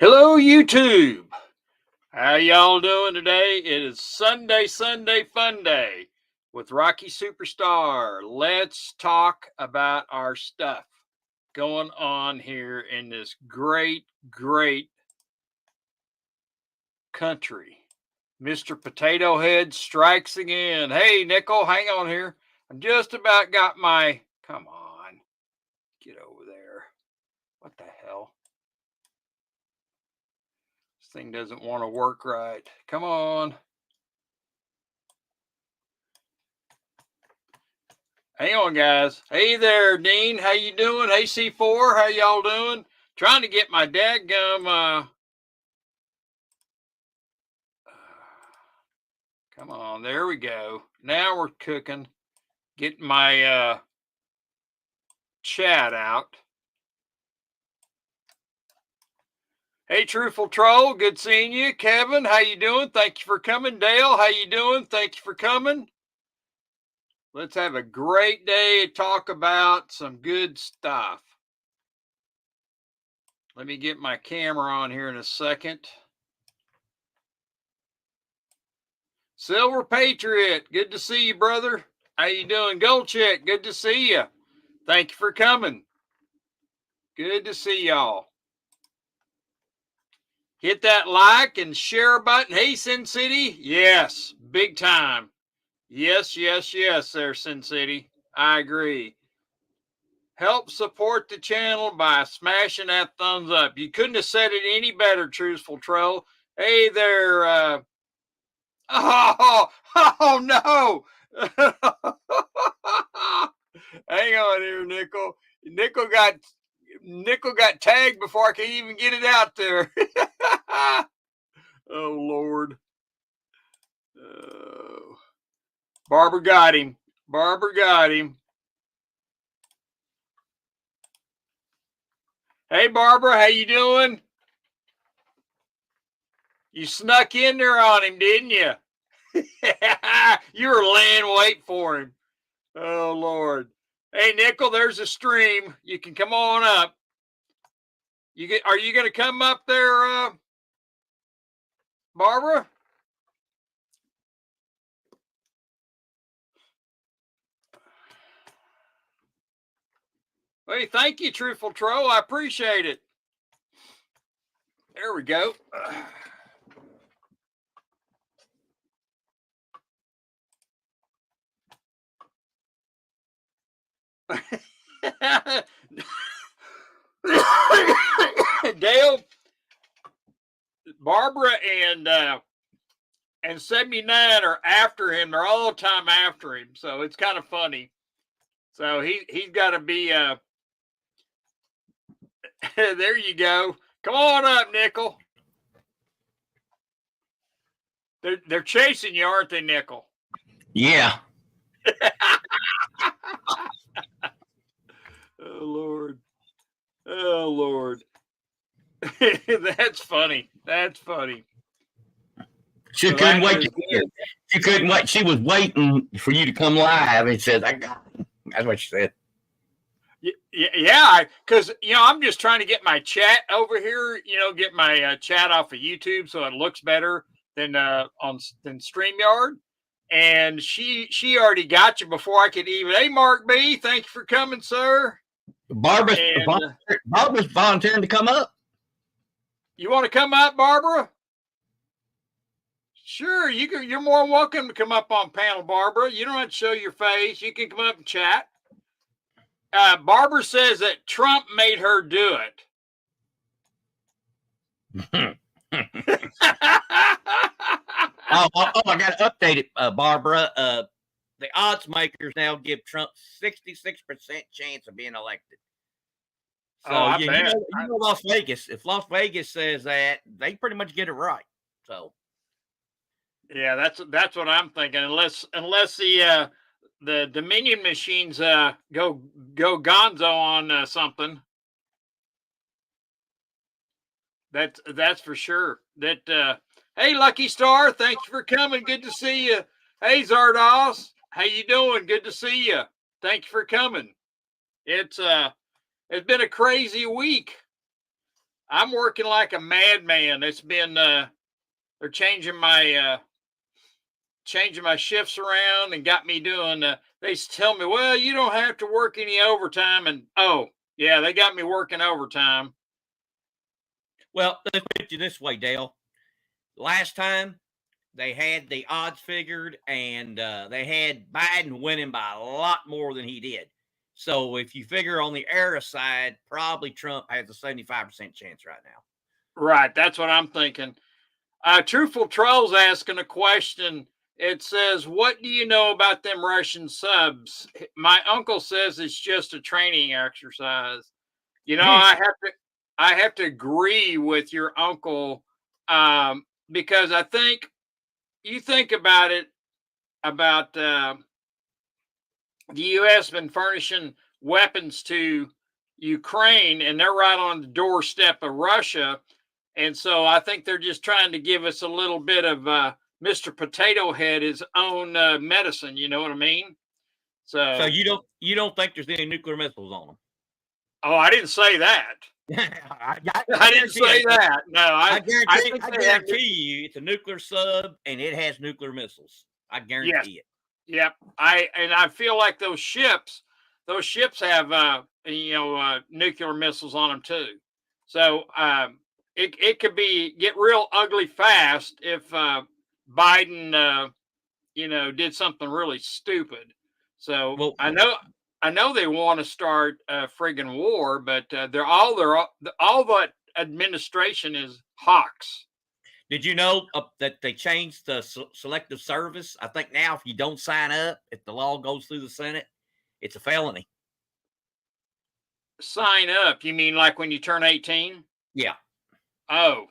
Hello, YouTube. How y'all doing today? It is Sunday Fun Day with Rocky Superstar. Let's talk about our stuff going on here in this great country. Mr. Potato Head strikes again. Hey, Nickel, hang on here. I'm just about got my. Come on, get over there. What the hell? This thing doesn't want to work right. Come on. Hang on, guys. Hey there, Dean. How you doing? Hey, C4. How y'all doing? Trying to get my dadgum. Come on. There we go. Now we're cooking. Getting my chat out. Hey, Truthful Troll. Good seeing you. Kevin, how you doing? Thank you for coming. Dale, how you doing? Thank you for coming. Let's have a great day to talk about some good stuff. Let me get my camera on here in a second. Silver Patriot, good to see you, brother. How you doing? Gold Chick, good to see you. Thank you for coming. Good to see y'all. Hit that like and share button. Hey, Sin City. Yes, big time. Yes, there, Sin City. I agree. Help support the channel by smashing that thumbs up. You couldn't have said it any better, Truthful Troll. Hey there, oh no. Hang on here, Nickel. Nickel got tagged before I could even get it out there. Oh Lord. Oh. Barbara got him. Hey Barbara, how you doing? You snuck in there on him, didn't you? You were laying wait for him. Oh Lord. Hey Nickel, there's a stream. You can come on up. Are you gonna come up there, Barbara? Hey, thank you, Truthful Troll. I appreciate it. There we go. Dale, Barbara, and 79 are after him. They're all the time after him, so it's kind of funny. So he's got to be. There you go. Come on up, Nickel. They're chasing you, aren't they, Nickel? Yeah. Oh Lord. Oh Lord. That's funny. She couldn't wait to hear. She couldn't wait. She was waiting for you to come live and said, I got it. That's what she said. Yeah, because I'm just trying to get my chat over here. Get my chat off of YouTube so it looks better than StreamYard. And she already got you before I could even. Hey, Mark B, thank you for coming, sir. Barbara's volunteering to come up. You want to come up, Barbara? Sure, you're more than welcome to come up on panel, Barbara. You don't have to show your face. You can come up and chat. Barbara says that Trump made her do it. I got to update it, Barbara. The odds makers now give Trump 66% chance of being elected. So I bet. You know Las Vegas. If Las Vegas says that, they pretty much get it right. So yeah, that's what I'm thinking. Unless the Dominion machines go gonzo on something. That's for sure. Hey, Lucky Star, thank you for coming. Good to see you. Hey, Zardos, how you doing? Good to see you. Thank you for coming. It's been a crazy week. I'm working like a madman. It's been they're changing my shifts around and got me doing. They tell me, well, you don't have to work any overtime, and oh yeah, they got me working overtime. Well, let's put it this way, Dale. Last time they had the odds figured, and they had Biden winning by a lot more than he did. So if you figure on the era side, probably Trump has a 75% chance right now. Right, that's what I'm thinking. Truthful Trolls asking a question. It says, "What do you know about them Russian subs?" My uncle says it's just a training exercise. You know, I have to agree with your uncle, because I think you think about it about the U.S. been furnishing weapons to Ukraine, and they're right on the doorstep of Russia, and so I think they're just trying to give us a little bit of Mr. Potato Head his own medicine. You know what I mean? So So, you don't think there's any nuclear missiles on them? oh, I didn't say that. I I didn't guarantee say it. that. No, I think I they have. guarantee you, it's a nuclear sub and it has nuclear missiles. I Yes. guarantee it. Yep. I feel like those ships have nuclear missiles on them too. So it could get real ugly fast if Biden did something really stupid. So Well, I know they want to start a friggin' war, but all that administration is hawks. did you know that they changed the selective service? I think now, if you don't sign up, if the law goes through the Senate, it's a felony. Sign up. You mean like when you turn 18? Yeah, Oh,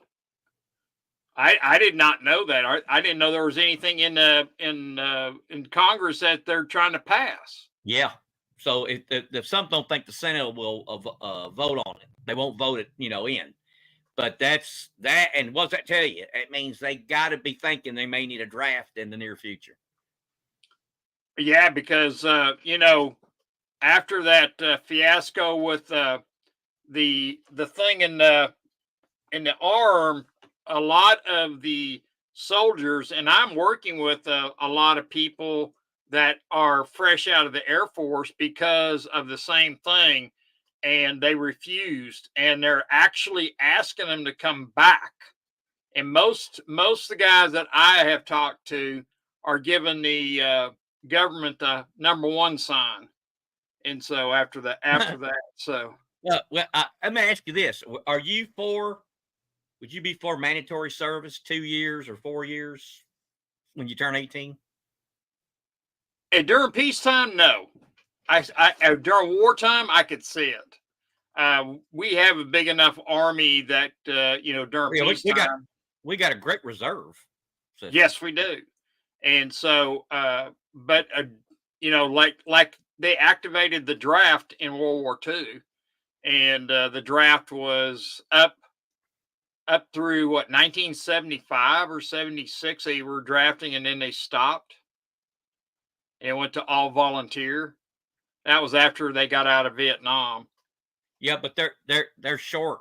I did not know that. I didn't know there was anything in Congress that they're trying to pass. yeah. So if some don't think the Senate will vote on it, they won't vote it, in. But that's that. And what's that tell you? It means they got to be thinking they may need a draft in the near future. Yeah, because after that fiasco with the thing in the arm, a lot of the soldiers, and I'm working with a lot of people that are fresh out of the Air Force because of the same thing, and they refused, and they're actually asking them to come back. And most of the guys that I have talked to are giving the government the number one sign. And so after that, so Let me ask you this: Are you for? Would you be for mandatory service, 2 years or 4 years when you turn 18? and during peacetime, no. During wartime, I could see it. We have a big enough army that during Yeah, peacetime. we got a great reserve system. Yes, we do. And so, but like they activated the draft in World War II, and the draft was up through what 1975 or 76. They were drafting, and then they stopped and went to all volunteer. That was after they got out of Vietnam. Yeah, but they're short.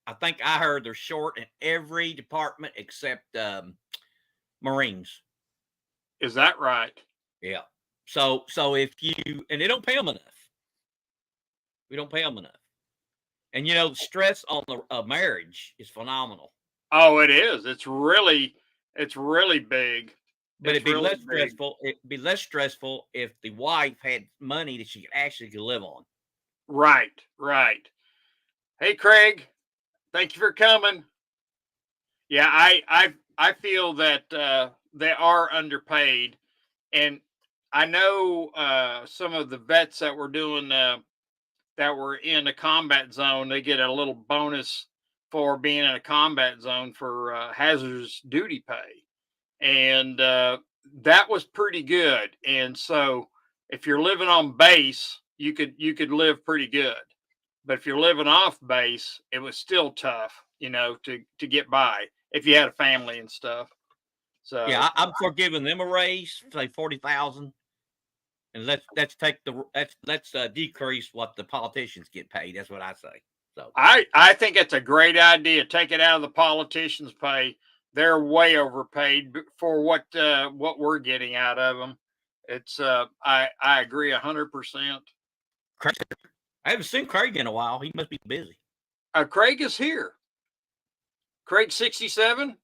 I think I heard they're short in every department except Marines. Is that right? Yeah. So if you and they don't pay them enough. We don't pay them enough. And stress on the marriage is phenomenal. Oh, it is. It's really big. But It's really big. It'd be less stressful if the wife had money that she could live on. Right, right. Hey, Craig, thank you for coming. Yeah, I feel that they are underpaid, and I know some of the vets that were doing that were in a combat zone. They get a little bonus for being in a combat zone for hazardous duty pay, and that was pretty good. And so, if you're living on base, you could live pretty good. But if you're living off base, it was still tough, to get by if you had a family and stuff. Yeah, So I'm for giving them a raise, say 40,000, and let's take let's decrease what the politicians get paid. That's what I say. So I think it's a great idea. Take it out of the politicians' pay. They're way overpaid for what we're getting out of them. It's I agree 100%. Craig, I haven't seen Craig in a while. He must be busy. Craig is here. Craig 67.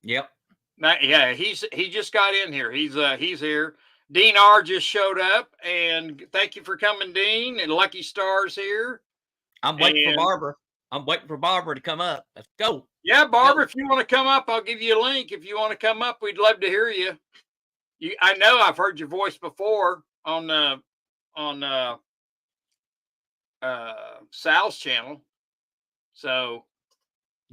Yep. Yeah, he just got in here. He's here. Dean R just showed up, and thank you for coming, Dean. And Lucky Star's here. I'm waiting for Barbara. I'm waiting for Barbara to come up. Let's go. Yeah, Barbara, if you want to come up, I'll give you a link. If you want to come up, we'd love to hear you. I know I've heard your voice before on Sal's channel. So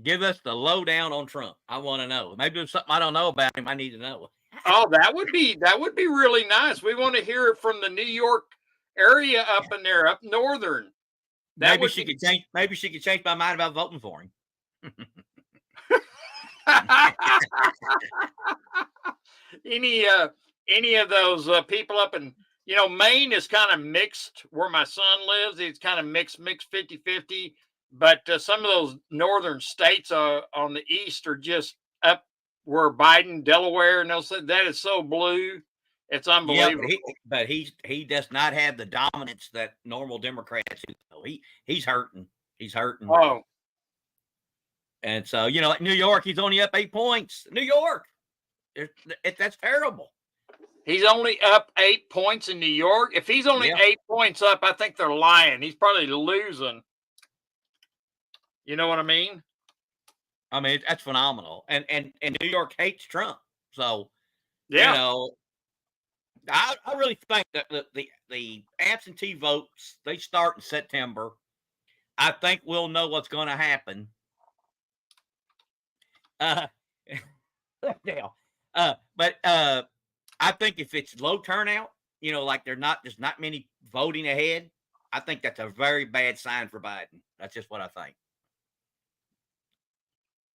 give us the lowdown on Trump. I want to know. Maybe there's something I don't know about him. I need to know. Oh, that would be really nice. We want to hear it from the New York area up in there, up northern. Maybe she could change my mind about voting for him. Any of those people up in, Maine is kind of mixed where my son lives. It's kind of mixed 50-50. But some of those northern states on the east are just up where Biden, Delaware, and they'll say that is so blue. It's unbelievable. Yeah, but he does not have the dominance that normal Democrats do. He's hurting. He's hurting. Oh. And so, like New York, he's only up 8 points. New York. That's terrible. He's only up 8 points in New York. If he's only 8 points up, I think they're lying. He's probably losing. You know what I mean? I mean, that's phenomenal. And New York hates Trump. So, yeah. I really think that the absentee votes, they start in September. I think we'll know what's going to happen. But I think if it's low turnout, like there's not many voting ahead, I think that's a very bad sign for Biden. That's just what I think.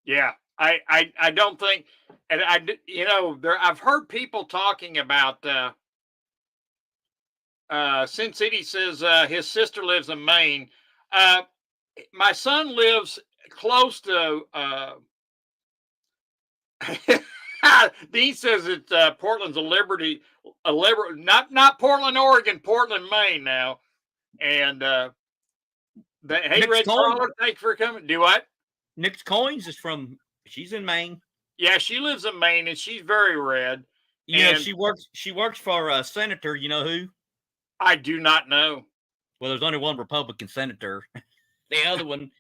Yeah, I don't think, and I've heard people talking about. Sin City says his sister lives in Maine. My son lives close to. Dean says it's Portland's a not Portland, Oregon, Portland, Maine now. And hey, Red Caller, thanks for coming. Do what? Nick's Coins she's in Maine. Yeah, she lives in Maine, and she's very red. She works for a senator. You know who? I do not know. Well, there's only one Republican senator. The other one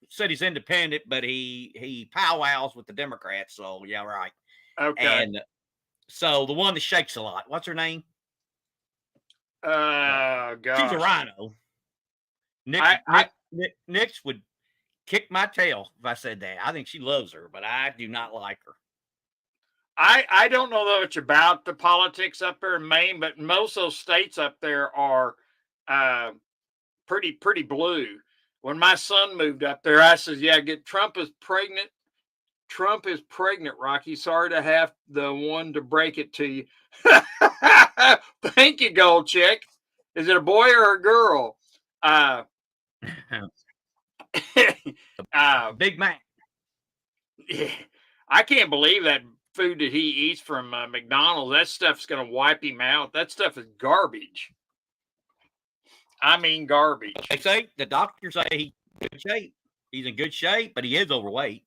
said he's independent, but he powwows with the Democrats. So yeah, right. Okay. And so the one that shakes a lot. What's her name? God. She's a rhino. Nick's would kick my tail if I said that. I think she loves her, but I do not like her. I don't know much about the politics up there in Maine, but most of those states up there are pretty blue. When my son moved up there, I said, "Yeah, Trump is pregnant. Trump is pregnant, Rocky. Sorry to have the one to break it to you." Thank you, Gold Chick. Is it a boy or a girl? Big Mac. Yeah, I can't believe that food that he eats from McDonald's. That stuff's going to wipe him out. That stuff is garbage. I mean, garbage. They say the doctors say he's in good shape. He's in good shape, but he is overweight.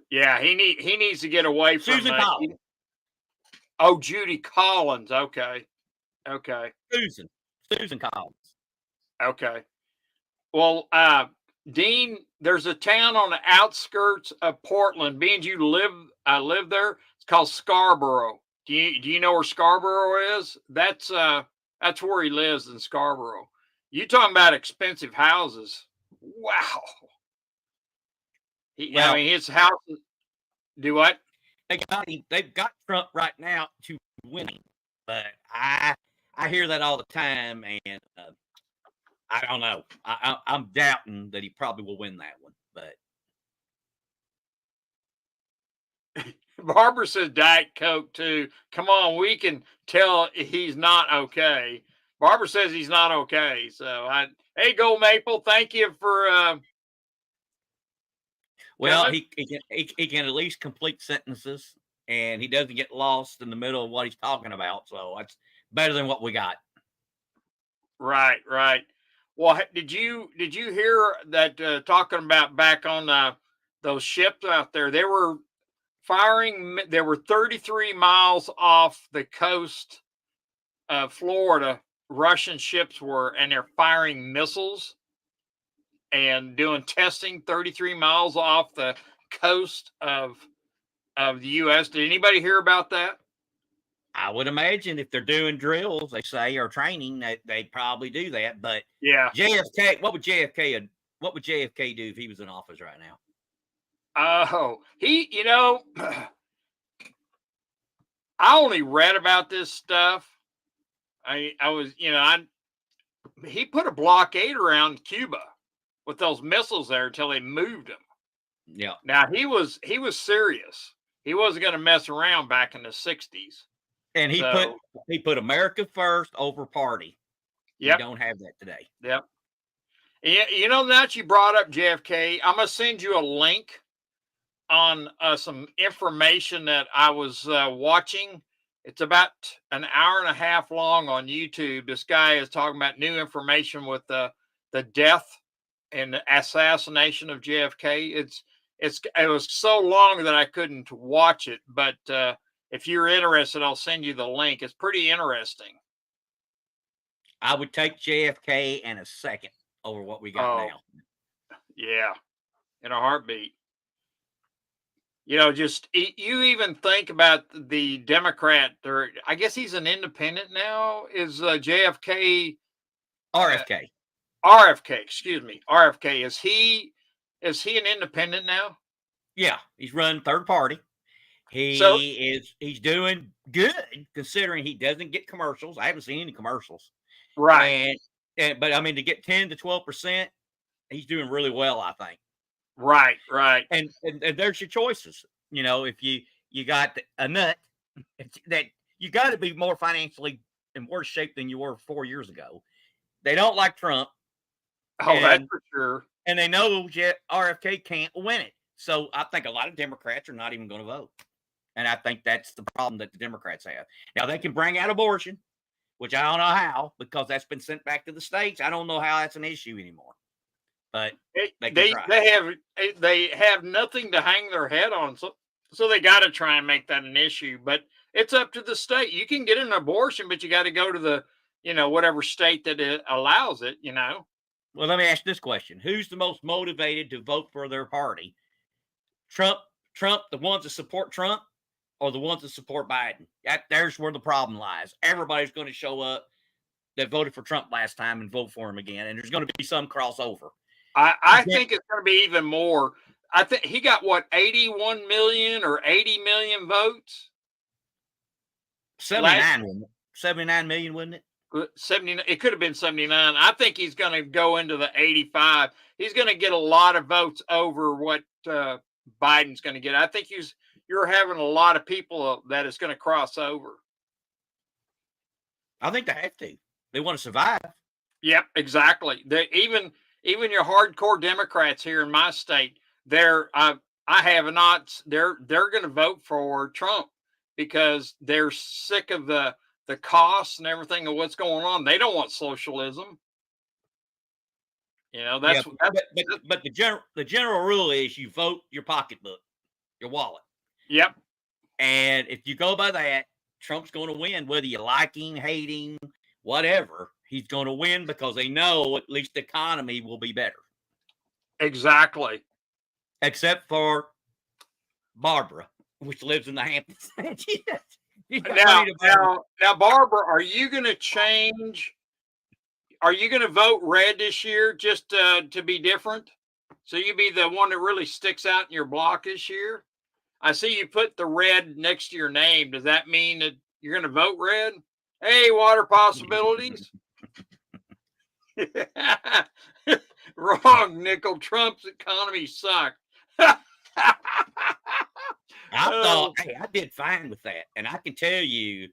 Yeah, he needs to get away from Susan Collins. Oh, Judy Collins. Okay. Susan Collins. Okay. Well, Dean, there's a town on the outskirts of Portland. Being you live there, it's called Scarborough. Do you know where Scarborough is? That's where he lives, in Scarborough. You talking about expensive houses? Wow. I mean, his house. Do what? They've got Trump right now to winning, but I hear that all the time, and I don't know. I'm doubting that he probably will win that one, but Barbara says Diet Coke too. Come on, we can tell he's not okay. Barbara says he's not okay. So hey, Gold Maple, thank you for Well, coming. he can at least complete sentences, and he doesn't get lost in the middle of what he's talking about. So that's better than what we got. Right, right. Well, did you hear that talking about back on those ships out there? They were firing. They were 33 miles off the coast of Florida. Russian ships were, and they're firing missiles and doing testing 33 miles off the coast of the U.S. Did anybody hear about that? I would imagine if they're doing drills, they say, or training, they probably do that. But Yeah. JFK, what would JFK do if he was in office right now? Oh, I only read about this stuff. I was, he put a blockade around Cuba with those missiles there until they moved them. Yeah. Now he was serious. He wasn't going to mess around back in the 60s. And he put America first over party. We Yep. don't have that today. Yep. You know, that you brought up JFK, I'm going to send you a link on some information that I was watching. It's about an hour and a half long on YouTube. This guy is talking about new information with the death and the assassination of JFK. It was so long that I couldn't watch it, but if you're interested, I'll send you the link. It's pretty interesting. I would take JFK in a second over what we got now. Yeah, in a heartbeat. Just you even think about the Democrat, or I guess he's an independent now. Is JFK RFK? RFK, excuse me, RFK. Is he an independent now? Yeah, he's running third party. So He's doing good considering he doesn't get commercials. I haven't seen any commercials. right, But I mean, to get 10 to 12%, he's doing really well, I think. right. And there's your choices. If you got a nut that you got to be more financially in worse shape than you were 4 years ago. They don't like Trump. Oh, that's for sure. And they know RFK can't win it. So I think a lot of Democrats are not even going to vote. And I think that's the problem that the Democrats have. Now, they can bring out abortion, which I don't know how, because that's been sent back to the states. I don't know how that's an issue anymore. But they have nothing to hang their head on, so they got to try and make that an issue. But it's up to the state. You can get an abortion, but you got to go to the whatever state that it allows it. Well, let me ask this question: who's the most motivated to vote for their party? Trump, the ones that support Trump, or the ones that support Biden? There's where the problem lies. Everybody's going to show up that voted for Trump last time and vote for him again, and there's going to be some crossover. I think it's going to be even more. I think he got 81 million or 80 million votes. 79 million, wouldn't it? 70. It could have been 79. I think he's going to go into the 85. He's going to get a lot of votes over what Biden's going to get. I think you're having a lot of people that is going to cross over. I think they have to. They want to survive. Yep, exactly. Even your hardcore Democrats here in my state, they're going to vote for Trump because they're sick of the costs and everything of what's going on. They don't want socialism. But the general rule is you vote your pocketbook, your wallet. Yep. And if you go by that, Trump's going to win, whether you like him, hate him, whatever. He's going to win because they know at least the economy will be better. Exactly. Except for Barbara, which lives in the Hamptons. Now, Barbara, are you going to change? Are you going to vote red this year just to be different? So you be the one that really sticks out in your block this year? I see you put the red next to your name. Does that mean that you're going to vote red? Hey, water possibilities. Wrong, Nickel. Trump's economy sucked. I did fine with that, and I can tell you,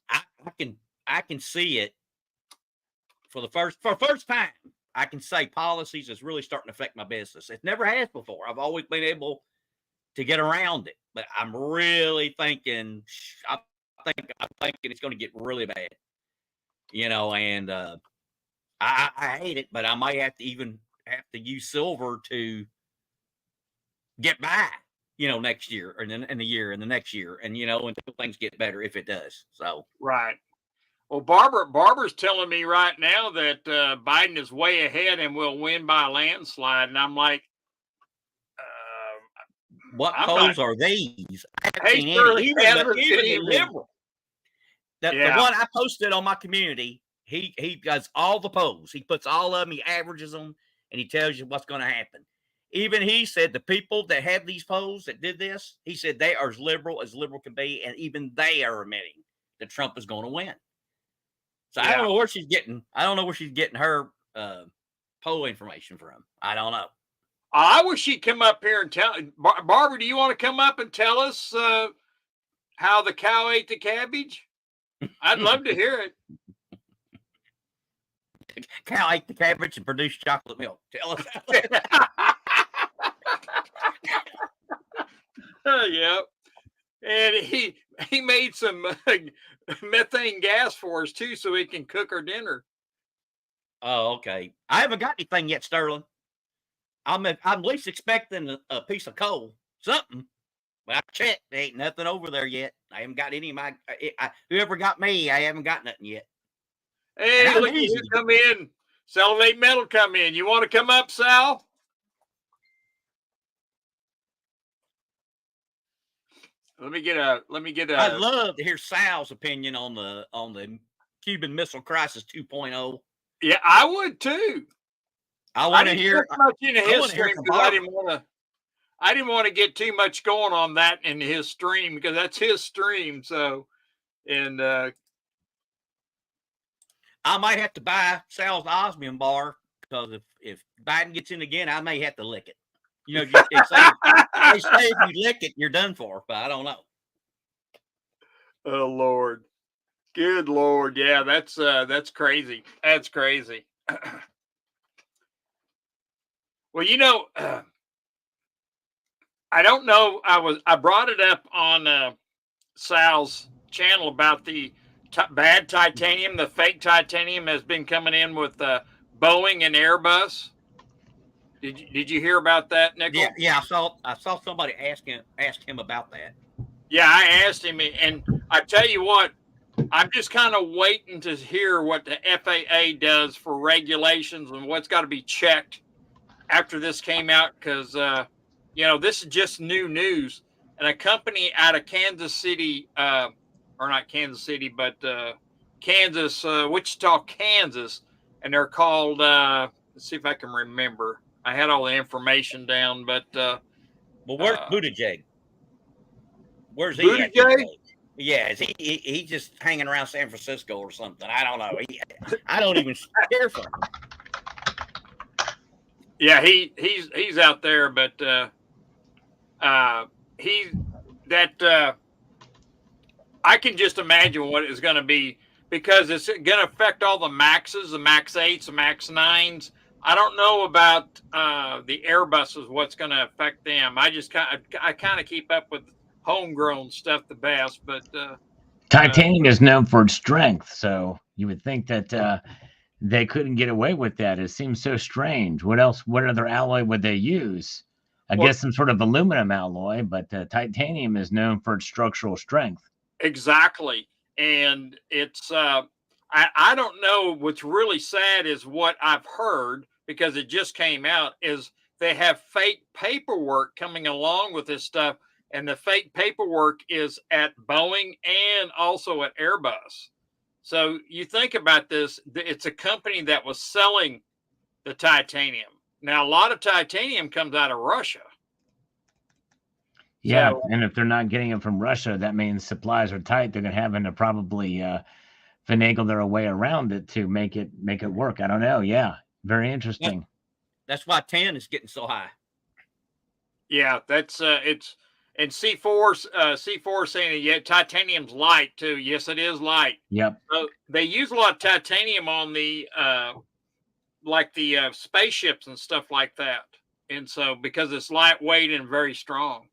I can see it for first time, I can say policies is really starting to affect my business. It never has before. I've always been able to get around it, but I'm really thinking, I'm thinking it's going to get really bad, and I hate it, but I might have to use silver to get by, next year and then in the year and the next year, and until things get better, if it does. So Right. Well, Barbara's telling me right now that Biden is way ahead and will win by a landslide, and I'm like, what I'm polls not. are these? I haven't Hey, seen any. Shirley Even Cannabis the liberal, the Yeah. one I posted on my community, he does all the polls. He puts all of them, he averages them, and he tells you what's going to happen. Even he said the people that have these polls that did this, he said they are as liberal can be, and even they are admitting that Trump is going to win. So I don't know where she's getting. I don't know where she's getting her poll information from. I don't know. I wish she'd come up here and tell. Barbara, do you want to come up and tell us how the cow ate the cabbage? I'd love to hear it. Cow ate the cabbage and produced chocolate milk. Tell us. Yeah. And he made some methane gas for us too, so we can cook our dinner. Oh, okay. I haven't got anything yet, Sterling. I'm at least expecting a piece of coal, something. But I checked, there ain't nothing over there yet. I haven't got any of my. Whoever got me, I haven't got nothing yet. Hey, look at you come in. Salivate Metal come in. You want to come up, Sal? Let me get a. I'd love to hear Sal's opinion on the Cuban Missile Crisis 2.0. Yeah, I would too. I want to hear much into his stream because I didn't want to get too much going on that in his stream because that's his stream. So, and I might have to buy Sal's Osmium bar because if Biden gets in again, I may have to lick it. They say if you lick it, you're done for. But I don't know. Oh Lord, good Lord, yeah, that's crazy. That's crazy. Well, I don't know. I brought it up on Sal's channel about the bad titanium. The fake titanium has been coming in with Boeing and Airbus. Did you hear about that, Nickel? Yeah. I saw somebody ask him about that. Yeah, I asked him, and I tell you what, I'm just kind of waiting to hear what the FAA does for regulations and what's got to be checked after this came out, because this is just new news. And a company out of Kansas City, or not Kansas City, but Kansas, Wichita, Kansas, and they're called. Let's see if I can remember. I had all the information down, but well, where's Buttigieg? Where's he? Buttigieg? Yeah, is he just hanging around San Francisco or something? I don't know. I don't even care for him. Yeah, he's out there, but I can just imagine what it's going to be, because it's going to affect all the Maxes, the Max 8s, the Max 9s. I don't know about the Airbuses, what's going to affect them. I kind of keep up with homegrown stuff the best, but titanium is known for its strength, so you would think that they couldn't get away with that. It seems so strange. What other alloy would they use? I guess some sort of aluminum alloy, but titanium is known for its structural strength. Exactly. And it's I don't know, what's really sad is what I've heard, because it just came out, is they have fake paperwork coming along with this stuff, and the fake paperwork is at Boeing and also at Airbus. So you think about this, it's a company that was selling the titanium. Now, a lot of titanium comes out of Russia. Yeah, and if they're not getting it from Russia, that means supplies are tight. They're having to probably finagle their way around it to make it work. I don't know. Yeah, very interesting. That's why tin is getting so high. Yeah, that's And C4 saying, yeah, titanium's light too. Yes, it is light. Yep. So they use a lot of titanium on the like the spaceships and stuff like that. And so because it's lightweight and very strong.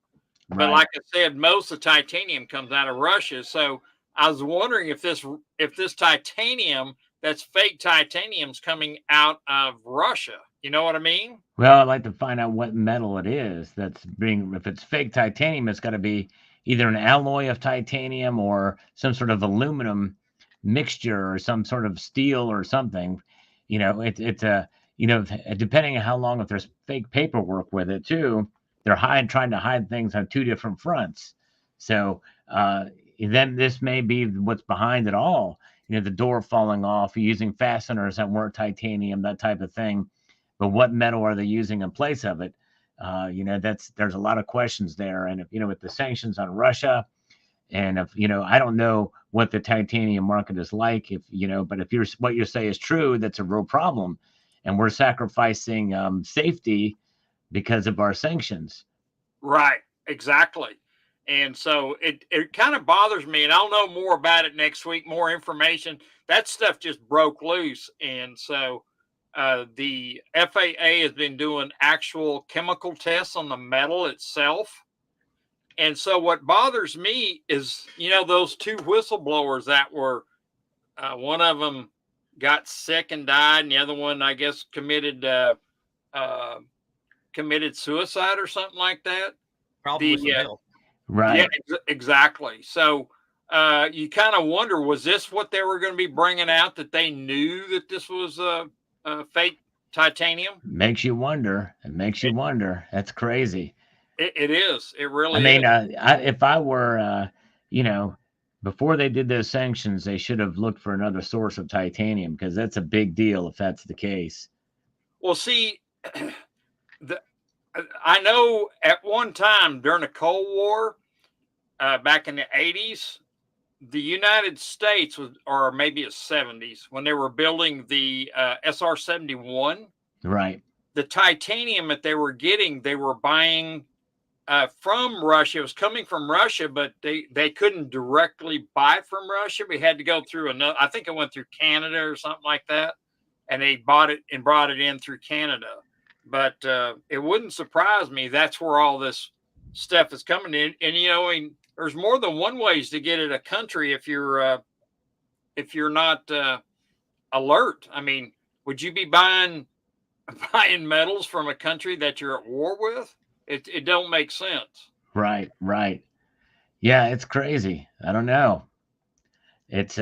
But Right. like I said, most of the titanium comes out of Russia. So I was wondering if this titanium that's fake titanium's coming out of Russia. You know what I mean? Well, I'd like to find out what metal it is that's being. If it's fake titanium, it's got to be either an alloy of titanium or some sort of aluminum mixture or some sort of steel or something. It's a depending on how long, if there's fake paperwork with it too, they're trying to hide things on two different fronts. So then this may be what's behind it all. The door falling off, using fasteners that weren't titanium, that type of thing. But what metal are they using in place of it? There's a lot of questions there. And if, with the sanctions on Russia, and if, I don't know what the titanium market is like, but if what you say is true, that's a real problem. And we're sacrificing safety because of our sanctions. Right, exactly. And so it kind of bothers me, and I'll know more about it next week, more information. That stuff just broke loose. And so the FAA has been doing actual chemical tests on the metal itself. And so what bothers me is, those two whistleblowers that were, one of them got sick and died, and the other one, I guess, committed suicide or something like that. Probably with some help. Right. Yeah, exactly. So you kind of wonder, was this what they were going to be bringing out, that they knew that this was fake titanium? Makes you wonder. It makes you wonder. That's crazy. It is. It really I mean, is. if I were, before they did those sanctions, they should have looked for another source of titanium, because that's a big deal if that's the case. Well, see, I know at one time during the Cold War, back in the 80s, the United States was, or maybe it's 70s, when they were building the SR-71. Right. The titanium that they were getting, they were buying from Russia. It was coming from Russia, but they couldn't directly buy it from Russia. We had to go through another, I think it went through Canada or something like that. And they bought it and brought it in through Canada. But it wouldn't surprise me. That's where all this stuff is coming in. And, there's more than one ways to get at a country if you're not alert. I mean, would you be buying metals from a country that you're at war with? It don't make sense. Right. Yeah, it's crazy. I don't know. It's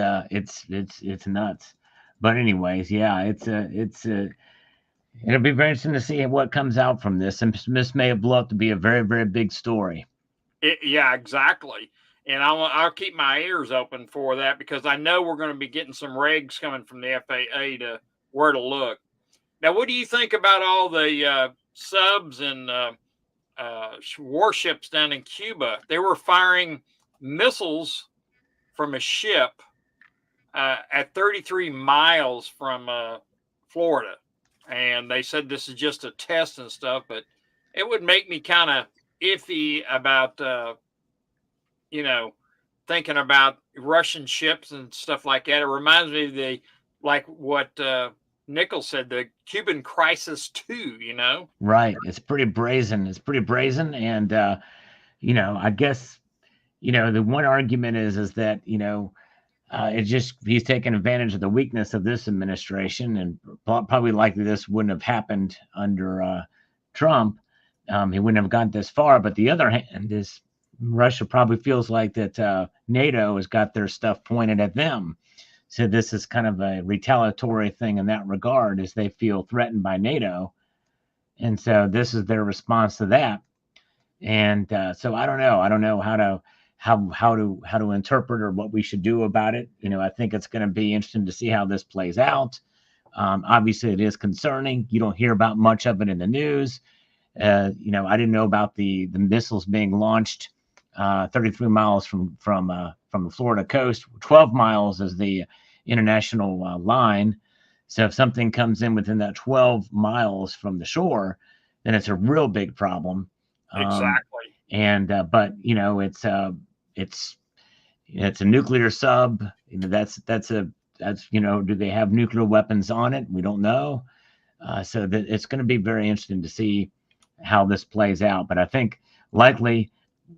nuts. But anyways, yeah, it'll be very interesting to see what comes out from this. And this may blow up to be a very, very big story. Yeah, exactly. And I'll keep my ears open for that, because I know we're going to be getting some regs coming from the FAA to where to look. Now, what do you think about all the subs and warships down in Cuba? They were firing missiles from a ship at 33 miles from Florida. And they said this is just a test and stuff, but it would make me kind of iffy about, thinking about Russian ships and stuff like that. It reminds me of like what Nichols said, the Cuban crisis too, Right. It's pretty brazen. And, I guess, the one argument is that, he's taken advantage of the weakness of this administration, and probably likely this wouldn't have happened under Trump. He wouldn't have gone this far. But the other hand is Russia probably feels like that NATO has got their stuff pointed at them. So this is kind of a retaliatory thing in that regard, as they feel threatened by NATO. And so this is their response to that. And so I don't know how to interpret or what we should do about it. I think it's going to be interesting to see how this plays out. Obviously, it is concerning. You don't hear about much of it in the news. I didn't know about the missiles being launched 33 miles from the Florida coast. 12 miles is the international line. So if something comes in within that 12 miles from the shore, then it's a real big problem. Exactly. And but it's a nuclear sub. That's do they have nuclear weapons on it? We don't know. So that it's going to be very interesting to see how this plays out. But I think likely,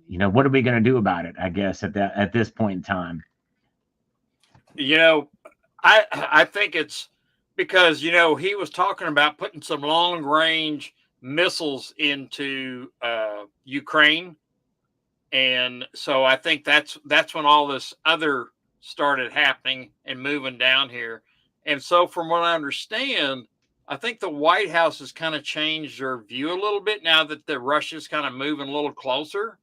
what are we going to do about it? I guess at this point in time. I think it's because he was talking about putting some long range missiles into Ukraine, and so I think that's when all this other started happening and moving down here. And so, from what I understand, I think the White House has kind of changed their view a little bit now that the Russia's kind of moving a little closer,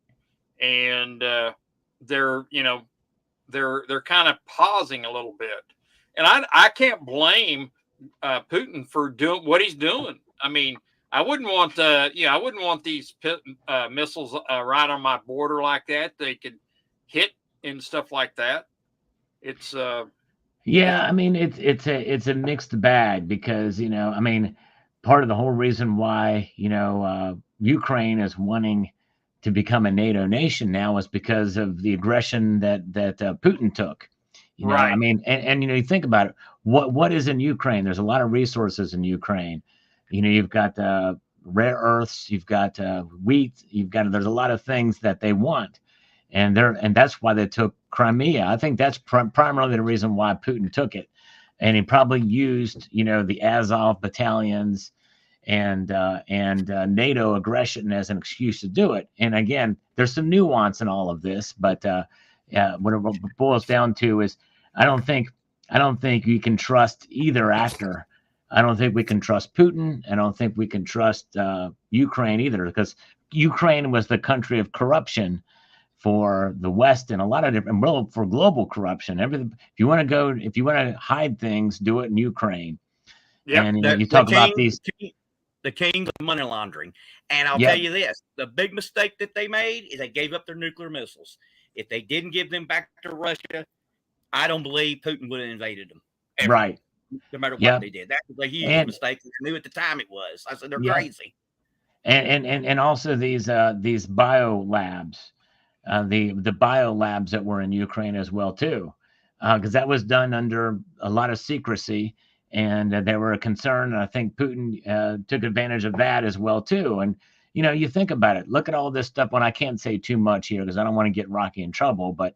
and they're they're kind of pausing a little bit. And I can't blame Putin for doing what he's doing. I mean, I wouldn't want I wouldn't want these missiles right on my border like that. They could hit and stuff like that. It's Yeah, I mean it's a mixed bag because I mean part of the whole reason why Ukraine is wanting to become a NATO nation now is because of the aggression that Putin took. I right. mean, and you think about it. What is in Ukraine? There's a lot of resources in Ukraine. You've got rare earths, you've got wheat, there's a lot of things that they want, and that's why they took Crimea. I think that's primarily the reason why Putin took it, and he probably used the Azov battalions and NATO aggression as an excuse to do it. And again, there's some nuance in all of this, but what it boils down to is I don't think you can trust either actor. I don't think we can trust Putin. I don't think we can trust Ukraine either, because Ukraine was the country of corruption for the West and a lot of different, well, for global corruption. Everything. If you want to hide things, do it in Ukraine. Yep. And you talk about these. The king of money laundering. And I'll Yep. tell you this, the big mistake that they made is they gave up their nuclear missiles. If they didn't give them back to Russia, I don't believe Putin would have invaded them. Ever, Right. No matter what Yep. they did. That was a huge mistake. I knew at the time it was. I said, they're Yep. crazy. And also these bio labs, the bio labs that were in Ukraine as well too, because that was done under a lot of secrecy, and they were a concern. And I think Putin took advantage of that as well too. And you think about it. Look at all this stuff. When I can't say too much here because I don't want to get Rocky in trouble, but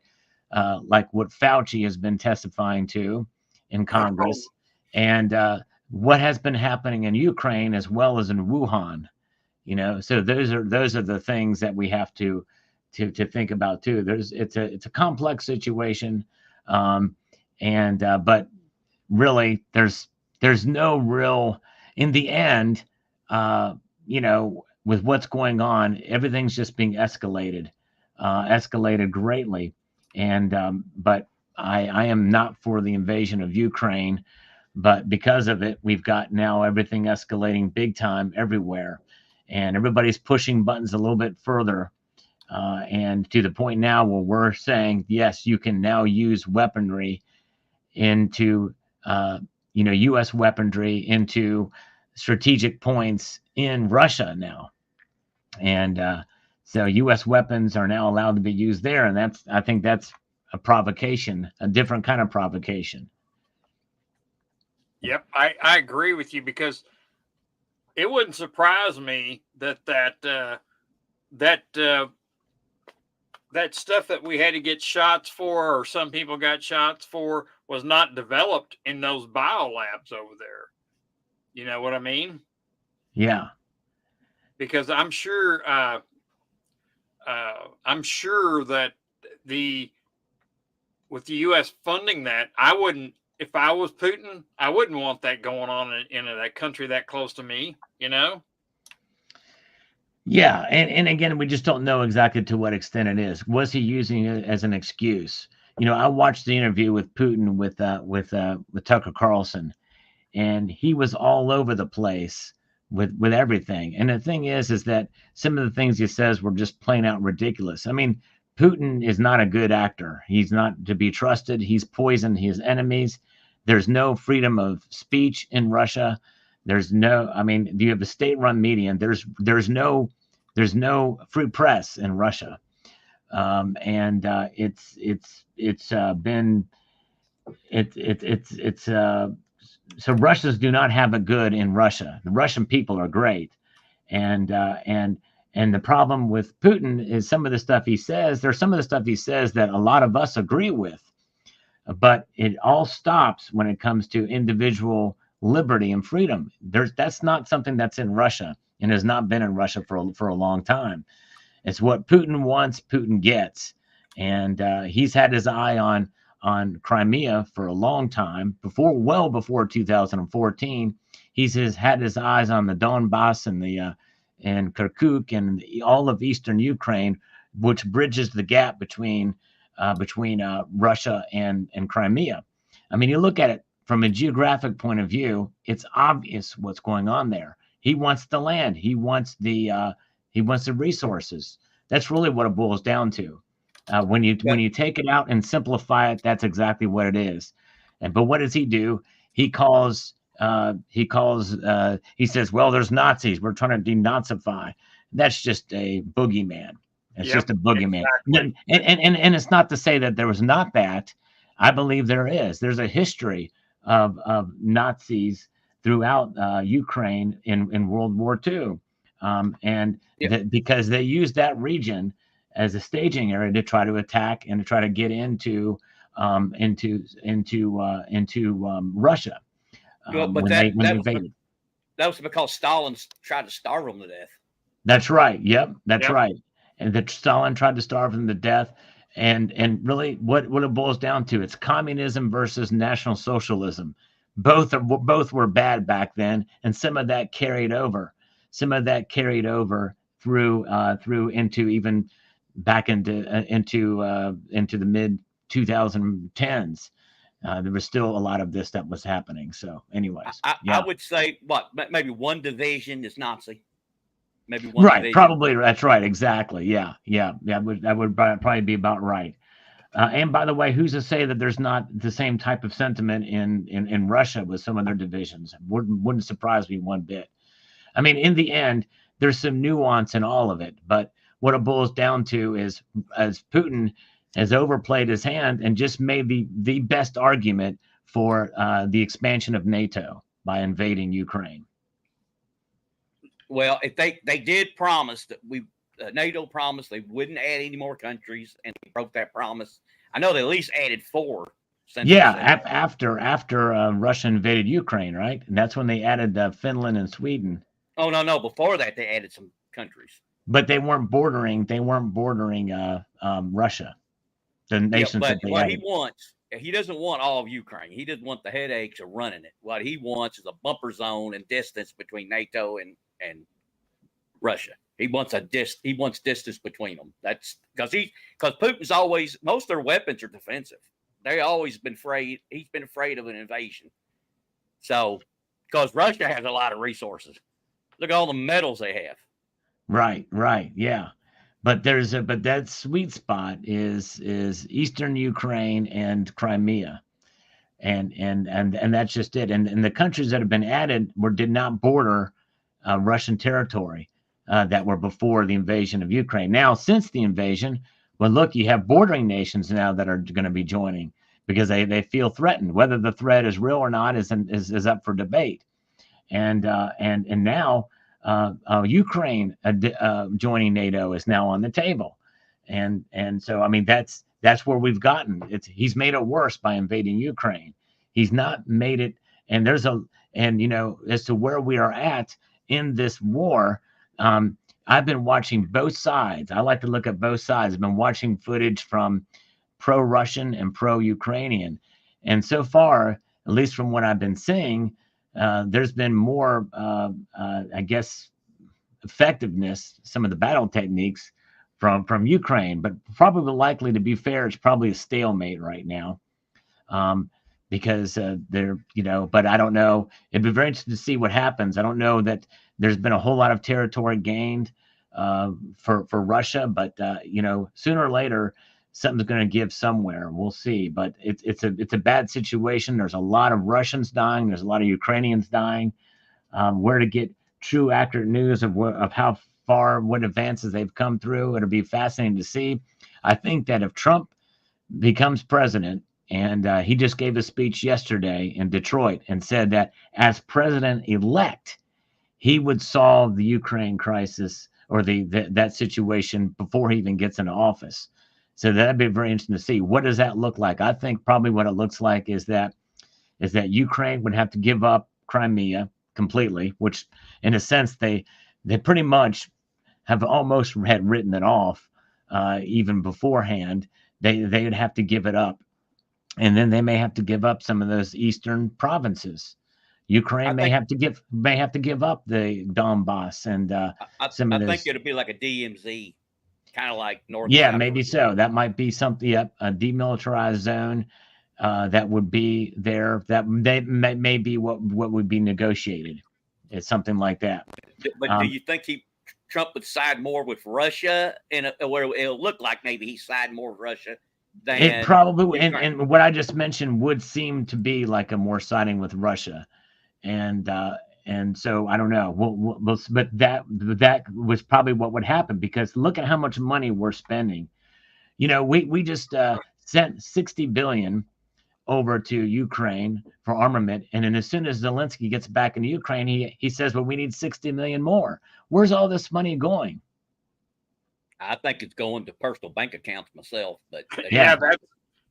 like what Fauci has been testifying to in Congress, and what has been happening in Ukraine as well as in Wuhan. So those are the things that we have to think about too. It's a complex situation, but really there's no real, in the end, with what's going on, everything's just being escalated greatly, but I am not for the invasion of Ukraine, but because of it, we've got now everything escalating big time everywhere. And everybody's pushing buttons a little bit further, and to the point now where we're saying, yes, you can now use weaponry into, U.S. weaponry into strategic points in Russia now. And so U.S. weapons are now allowed to be used there. And I think that's a provocation, a different kind of provocation. Yep, I agree with you, because it wouldn't surprise me that stuff that we had to get shots for, or some people got shots for, was not developed in those bio labs over there. You know what I mean? Yeah. Because I'm sure that with the U.S. funding that, I wouldn't. If I was Putin, I wouldn't want that going on in that country that close to me, Yeah, and again, we just don't know exactly to what extent it is. Was he using it as an excuse? I watched the interview with Putin with Tucker Carlson, and he was all over the place with everything. And the thing is that some of the things he says were just plain out ridiculous. I mean, Putin is not a good actor. He's not to be trusted. He's poisoned his enemies. There's no freedom of speech in Russia. You have a state-run media, and there's no There's no free press in Russia, and it's been it's so Russians do not have it good in Russia. The Russian people are great, and the problem with Putin is some of the stuff he says. There's some of the stuff he says that a lot of us agree with, but it all stops when it comes to individual liberty and freedom. That's not something that's in Russia and has not been in Russia for a long time. It's what Putin wants, Putin gets, and he's had his eye on Crimea for a long time. Well before 2014, he's had his eyes on the Donbass and Kirkuk and all of eastern Ukraine, which bridges the gap between Russia and Crimea. I mean, you look at it from a geographic point of view, it's obvious what's going on there. He wants the land. He wants the resources. That's really what it boils down to. When you take it out and simplify it, that's exactly what it is. But what does he do? He says, well, there's Nazis. We're trying to denazify. That's just a boogeyman. It's just a boogeyman. Exactly. And it's not to say that there was not that. I believe there is. There's a history of Nazis throughout Ukraine in World War II. Because they used that region as a staging area to try to attack and to try to get into Russia. But that was because Stalin tried to starve them to death. That's right. Yep, that's right. And that Stalin tried to starve them to death. And really, what it boils down to, it's communism versus National Socialism. Both were bad back then, and some of that carried over. Some of that carried over through into even back into the mid 2010s. There was still a lot of this that was happening. So, anyways, I would say maybe one division is Nazi. Maybe one right, division. Probably that's right. Exactly. Yeah. That would probably be about right. And by the way, who's to say that there's not the same type of sentiment in Russia with some of their divisions? Wouldn't surprise me one bit. I mean, in the end, there's some nuance in all of it, but what it boils down to is, as Putin has overplayed his hand and just made the best argument for the expansion of NATO by invading Ukraine. Well, if they did promise that NATO promised they wouldn't add any more countries, and they broke that promise. I know they at least added 4. After Russia invaded Ukraine, right? And that's when they added Finland and Sweden. Oh no! Before that, they added some countries, but they weren't bordering. Russia, the nations that they what added. He doesn't want all of Ukraine. He doesn't want the headaches of running it. What he wants is a bumper zone and distance between NATO and Russia. He wants distance between them. That's because Putin's always, most of their weapons are defensive. They've always been afraid. He's been afraid of an invasion. So, because Russia has a lot of resources. Look at all the metals they have. Right, yeah. But that sweet spot is eastern Ukraine and Crimea, and that's just it. And the countries that have been added did not border Russian territory that were before the invasion of Ukraine. Now, since the invasion, well, look, you have bordering nations now that are going to be joining because they feel threatened. Whether the threat is real or not is up for debate. And now Ukraine joining NATO is now on the table, and so I mean that's where we've gotten. He's made it worse by invading Ukraine. He's not made it, and as to where we are at in this war. I've been watching both sides. I like to look at both sides. I've been watching footage from pro-Russian and pro-Ukrainian, and so far, at least from what I've been seeing. There's been more, I guess, effectiveness, some of the battle techniques from Ukraine, but probably likely, to be fair, it's probably a stalemate right now, because they're, but I don't know. It'd be very interesting to see what happens. I don't know that there's been a whole lot of territory gained for Russia, but sooner or later, something's going to give somewhere. We'll see, but it's a bad situation. There's a lot of Russians dying. There's a lot of Ukrainians dying. Where to get true, accurate news of how what advances they've come through. It'll be fascinating to see. I think that if Trump becomes president, and he just gave a speech yesterday in Detroit and said that as president-elect, he would solve the Ukraine crisis or that situation before he even gets into office. So that'd be very interesting to see. What does that look like? I think probably what it looks like is that Ukraine would have to give up Crimea completely, which in a sense they pretty much have almost had written it off even beforehand. They'd have to give it up. And then they may have to give up some of those eastern provinces. Ukraine may have to give up the Donbass and some of those. I think it'll be like a DMZ, kind of like North. Yeah, maybe so. That might be something. Yep, a demilitarized zone that would be there. That may be what would be negotiated. It's something like that. But do you think Trump would side more with Russia, and where it'll look like maybe he's siding more with Russia? It probably, and what I just mentioned would seem to be like a more siding with Russia, and so I don't know. But that was probably what would happen, because look at how much money we're spending. You know, we just sent $60 billion over to Ukraine for armament, and then as soon as Zelensky gets back in Ukraine, he says, "Well, we need 60 million more." Where's all this money going? I think it's going to personal bank accounts myself, but yeah,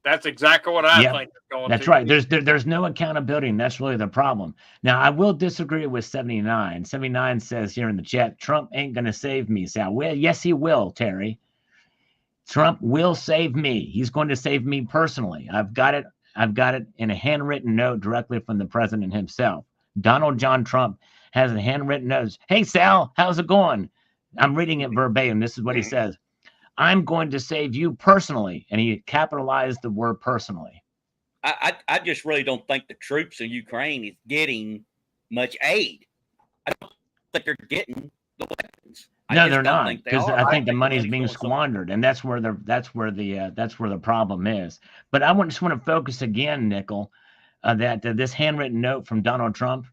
that's exactly what I think it's going That's to. right. There's no accountability, and that's really the problem. Now, I will disagree with 79. 79 says here in the chat, Trump ain't going to save me, Sal. Well, yes, he will, Terry. Trump will save me. He's going to save me personally. I've got it in a handwritten note directly from the president himself. Donald John Trump has a handwritten note. Hey, Sal, how's it going? I'm reading it verbatim. This is what he says. I'm going to save you personally. And he capitalized the word personally. I just really don't think the troops in Ukraine is getting much aid. I don't think they're getting the weapons. No, they're not, because I think the money's being squandered, and that's where the problem is. But I just want to focus again, Nickel, that this handwritten note from Donald Trump,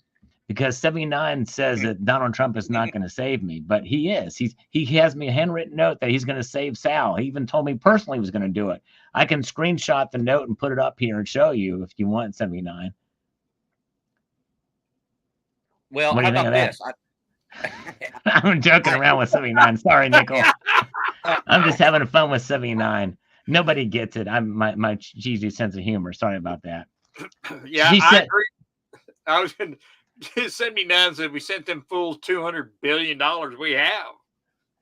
because 79 says that Donald Trump is not going to save me, but he is. He has me a handwritten note that he's going to save Sal. He even told me personally he was going to do it. I can screenshot the note and put it up here and show you if you want, 79. Well, how about this? I'm joking around with 79. Sorry, Nickel. I'm just having fun with 79. Nobody gets it. I'm my cheesy sense of humor. Sorry about that. Yeah, I agree. I was going to 79 said we sent them fools $200 billion. We have.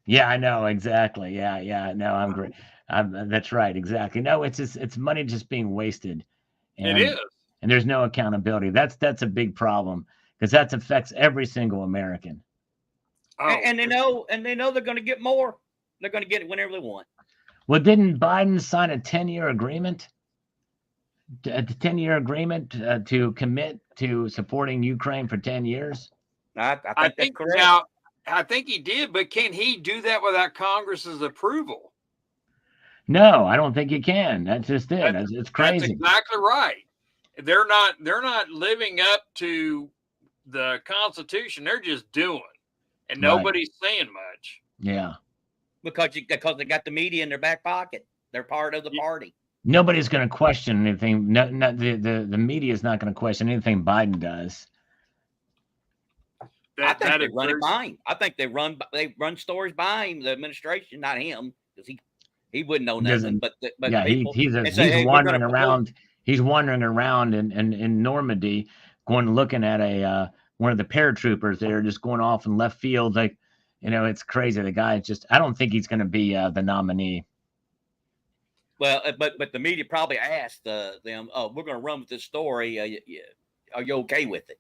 Yeah, I know exactly. Yeah. No, I'm great. That's right. Exactly. No, it's money just being wasted. And, it is. And there's no accountability. That's a big problem, because that affects every single American. Oh, and they know they're going to get more. They're going to get it whenever they want. Well, didn't Biden sign a 10-year agreement? A 10-year agreement to commit to supporting Ukraine for 10 years? I think correct. Now, I think he did, but can he do that without Congress's approval? No, I don't think you can. That's just it. It's crazy. That's exactly right. They're not living up to the Constitution. They're just doing. And nobody's saying much. Yeah. Because they got the media in their back pocket. They're part of the party. Nobody's going to question anything. No, the media is not going to question anything Biden does. I think they run it by him. I think they run stories by him, the administration, not him, because he wouldn't know nothing. But yeah, people, he's wandering around. He's wandering around in Normandy, looking at one of the paratroopers there, just going off in left field. Like, it's crazy. The guy I don't think he's going to be the nominee. Well, but the media probably asked them, "Oh, we're going to run with this story. Are you okay with it?"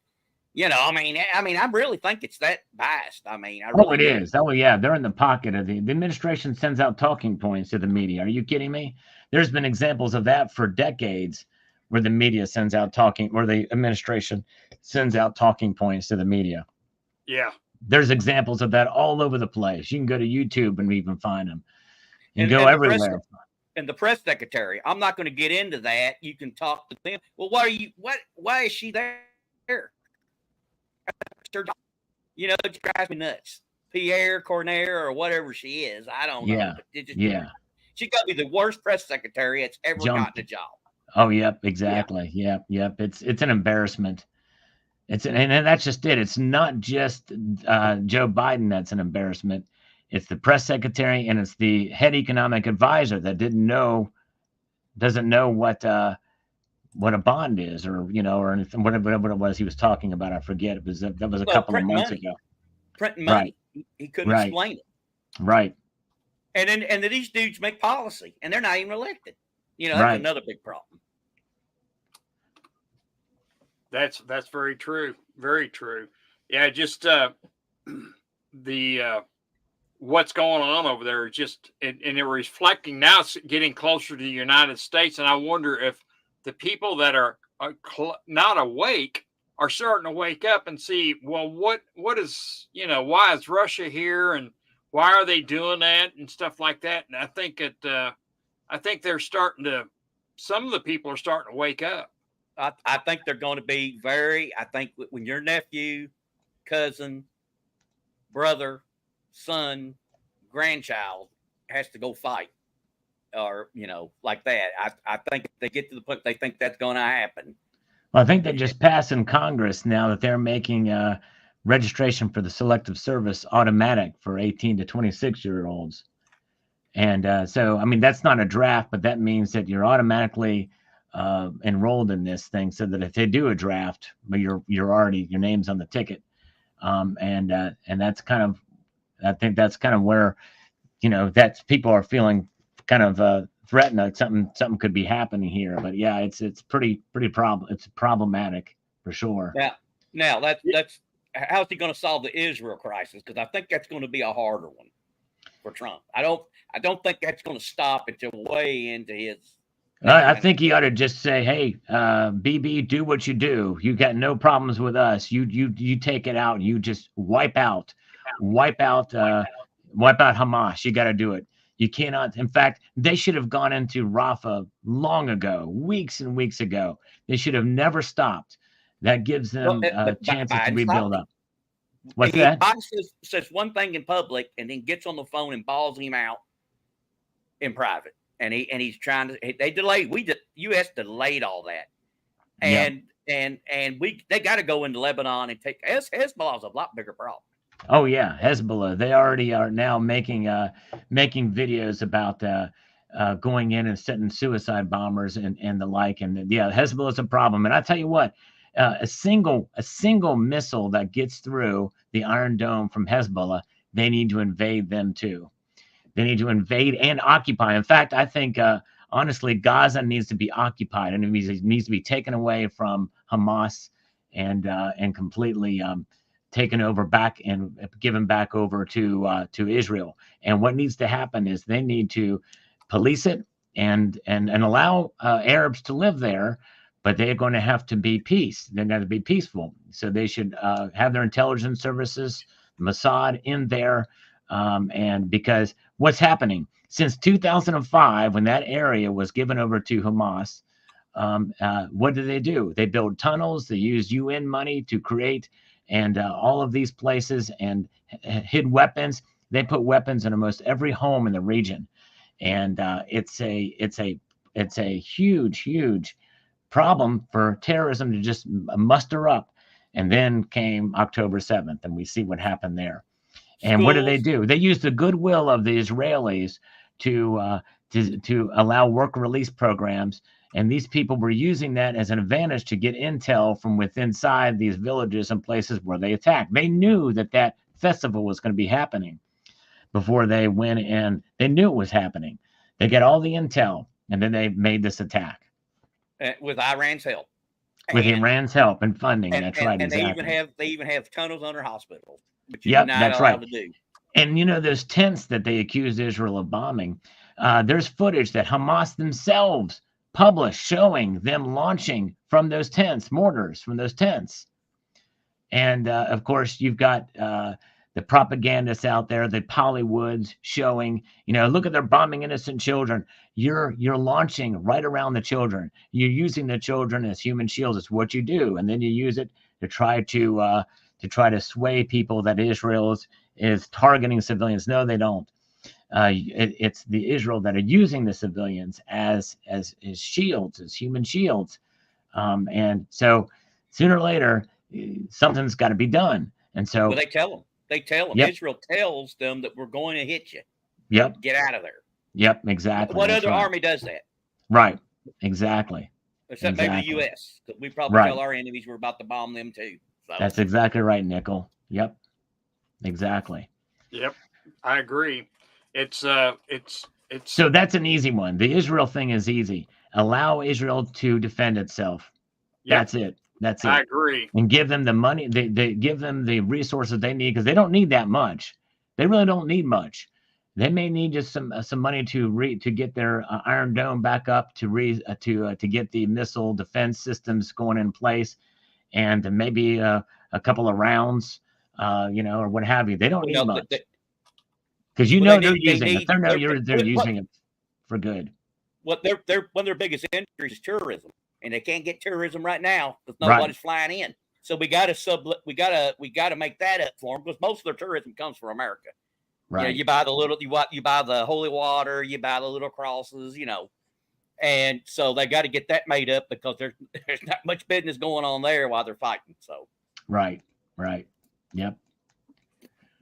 I mean, I really think it's that biased. I mean, it is. Oh, yeah, they're in the pocket of the administration. Sends out talking points to the media. Are you kidding me? There's been examples of that for decades, where the media sends out or the administration sends out talking points to the media. Yeah, there's examples of that all over the place. You can go to YouTube and even find them. You can go everywhere. And the press secretary, I'm not going to get into that. You can talk to them. Well, why is she there? It drives me nuts. Pierre Cornair or whatever she is. I don't know, Yeah. but Yeah. she's got to be the worst press secretary that's ever Jumped. gotten a job. Oh, yep, Yeah. exactly. Yep, yep. It's an embarrassment. And that's just it. It's not just Joe Biden that's an embarrassment. It's the press secretary and it's the head economic advisor that doesn't know what a bond is, or or anything, whatever it was he was talking about. I forget. It was that was a Well, couple of months ago. Printing Right, money. He couldn't right, explain it. right, And then these dudes make policy, and they're not even elected. That's right. another big problem. That's very true. Very true. Yeah, just the what's going on over there is just, and they're reflecting now. It's getting closer to the United States, and I wonder if the people that are not awake are starting to wake up and see, well, what is, why is Russia here, and why are they doing that and stuff like that. And I think they're starting to. Some of the people are starting to wake up. I think they're going to be I think when your nephew, cousin, brother, son, grandchild has to go fight, or like that, I think if they get to the point they think that's going to happen. Well, I think they just passed in Congress now that they're making registration for the Selective Service automatic for 18 to 26-year-olds. And so, I mean, that's not a draft, but that means that you're automatically enrolled in this thing, so that if they do a draft, but you're already, your name's on the ticket. And that's kind of, I think that's kind of where, that people are feeling kind of threatened that something could be happening here. But yeah, it's pretty it's problematic for sure. Now that's how's he going to solve the Israel crisis? Because I think that's going to be a harder one for Trump. I don't think that's going to stop until way into his. I think he ought to just say, "Hey, BB, do what you do. You got no problems with us. You take it out. You just wipe out Hamas. You got to do it. You cannot. In fact, they should have gone into Rafah long ago, weeks and weeks ago. They should have never stopped. That gives them chances to rebuild up." What's that? Biden says one thing in public and then gets on the phone and balls him out in private. And he's trying to. They delayed. U.S. delayed all that, and they got to go into Lebanon and take. Hezbollah's a lot bigger problem. Oh yeah, Hezbollah. They already are now making videos about going in and setting suicide bombers and the like. And yeah, Hezbollah is a problem. And I tell you what, a single missile that gets through the Iron Dome from Hezbollah, they need to invade them too. They need to invade and occupy. In fact, I think, honestly, Gaza needs to be occupied, and it needs to be taken away from Hamas and completely taken over back and given back over to Israel. And what needs to happen is they need to police it and allow Arabs to live there, but they're going to have to be peace. They're going to be peaceful. So they should have their intelligence services, Mossad, in there. And because what's happening since 2005, when that area was given over to Hamas, what do? They build tunnels. They use UN money to create and all of these places and hid weapons. They put weapons in almost every home in the region, and it's a huge problem for terrorism to just muster up. And then came October 7th, and we see what happened there. And what do? They use the goodwill of the Israelis to allow work release programs. And these people were using that as an advantage to get intel from within these villages and places where they attacked. They knew that festival was going to be happening before they went in. They knew it was happening. They got all the intel, and then they made this attack. With Iran's help. With Iran's help and funding. That's right, and exactly. They even have tunnels under hospitals. Yep, that's right. And those tents that they accused Israel of bombing, there's footage that Hamas themselves published showing them launching from those tents, mortars from those tents. And of course, you've got the propagandists out there, the Hollywoods showing, look at, they're bombing innocent children. You're launching right around the children. You're using the children as human shields. It's what you do, and then you use it to try to sway people that Israel is targeting civilians. No, they don't. It's the Israel that are using the civilians as shields, as human shields. And so sooner or later, something's got to be done. And so, well, they tell them. They tell them. Yep. Israel tells them that we're going to hit you. Yep. Get out of there. Yep. Exactly. What That's other right. army does that? Right. Exactly. Except maybe the U.S. Because we probably tell our enemies we're about to bomb them too. So. That's exactly right, Nickel. Yep. Exactly. Yep. I agree. It's so that's an easy one. The Israel thing is easy. Allow Israel to defend itself. Yep. That's it. That's it. I agree. And give them the money. They give them the resources they need, because they don't need that much. They really don't need much. They may need just some money to get their Iron Dome back up, to get the missile defense systems going in place, and maybe a couple of rounds, or what have you. They don't need much, because they're using it. They're using it for good. What one of their biggest industries is tourism, and they can't get tourism right now because nobody's flying in. So we got to make that up for them, because most of their tourism comes from America. Right. You buy you buy the holy water, you buy the little crosses, and so they got to get that made up, because there's not much business going on there while they're fighting. So. Right. Yep.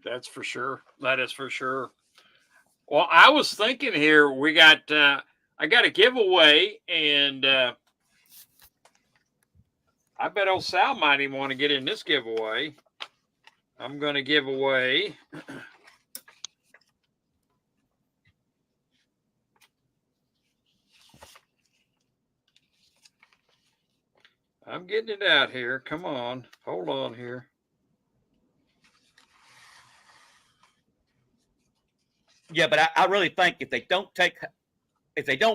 That's for sure. That is for sure. Well, I was thinking here, we got I got a giveaway, and I bet old Sal might even want to get in this giveaway. I'm going to give away I'm getting it out here. Come on. Hold on here. Yeah, but I really think if they don't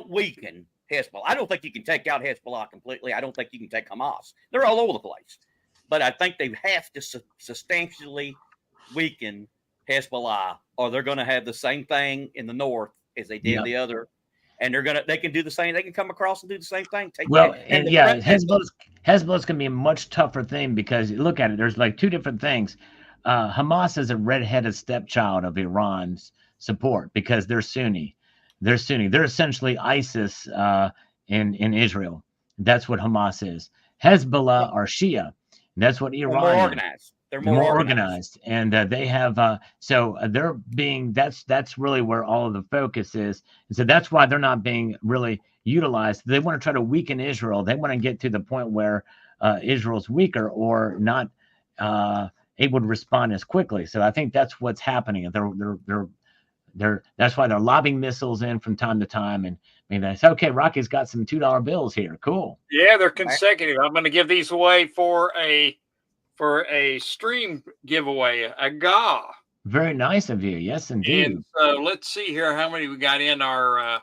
weaken Hezbollah, I don't think you can take out Hezbollah completely. I don't think you can take Hamas. They're all over the place. But I think they have to substantially weaken Hezbollah, or they're going to have the same thing in the north as they did the other. And they can do the same. They can come across and do the same thing. Hezbollah's going to be a much tougher thing, because look at it. There's like two different things. Hamas is a red-headed stepchild of Iran's support, because they're Sunni. They're essentially ISIS in Israel. That's what Hamas is. Hezbollah are Shia. That's what Iran is. More organized. They're more organized, and they have they're being that's really where all of the focus is, and so that's why they're not being really utilized. They want to try to weaken Israel. They want to get to the point where Israel's weaker or not able to respond as quickly. So I think that's what's happening. That's why they're lobbing missiles in from time to time, and they say, okay, Rocky's got some $2 bills here. Cool. Yeah, they're consecutive. I'm going to give these away for a stream giveaway, a GA. Very nice of you. Yes, indeed. And so let's see here how many we got in our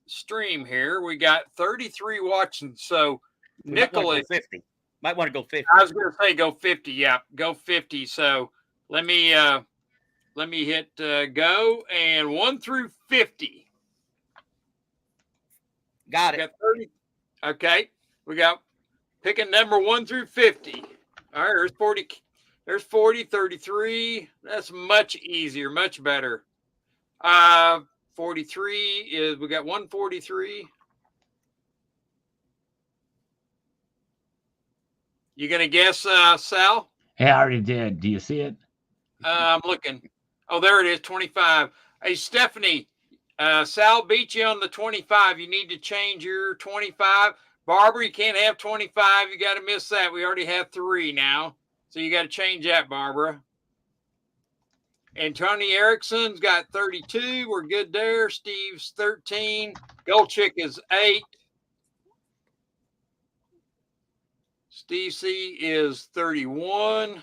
stream here. We got 33 watching. So Nicholas, 50. Might want to go 50. I was going to say go 50. Yeah, go 50. So let me hit go, and 1 through 50. Got it. We got 30. Okay, we got picking number 1 through 50. All right, there's 40. There's 40, 33. That's much easier, much better. 43 is, we got 143. You gonna guess, Sal? Hey, I already did. Do you see it? I'm looking. Oh, there it is, 25. Hey, Stephanie, Sal beat you on the 25. You need to change your 25. Barbara, you can't have 25. You got to miss that. We already have 3 now. So you got to change that, Barbara. And Tony Erickson's got 32. We're good there. Steve's 13. Goldchick is 8. Steve C is 31.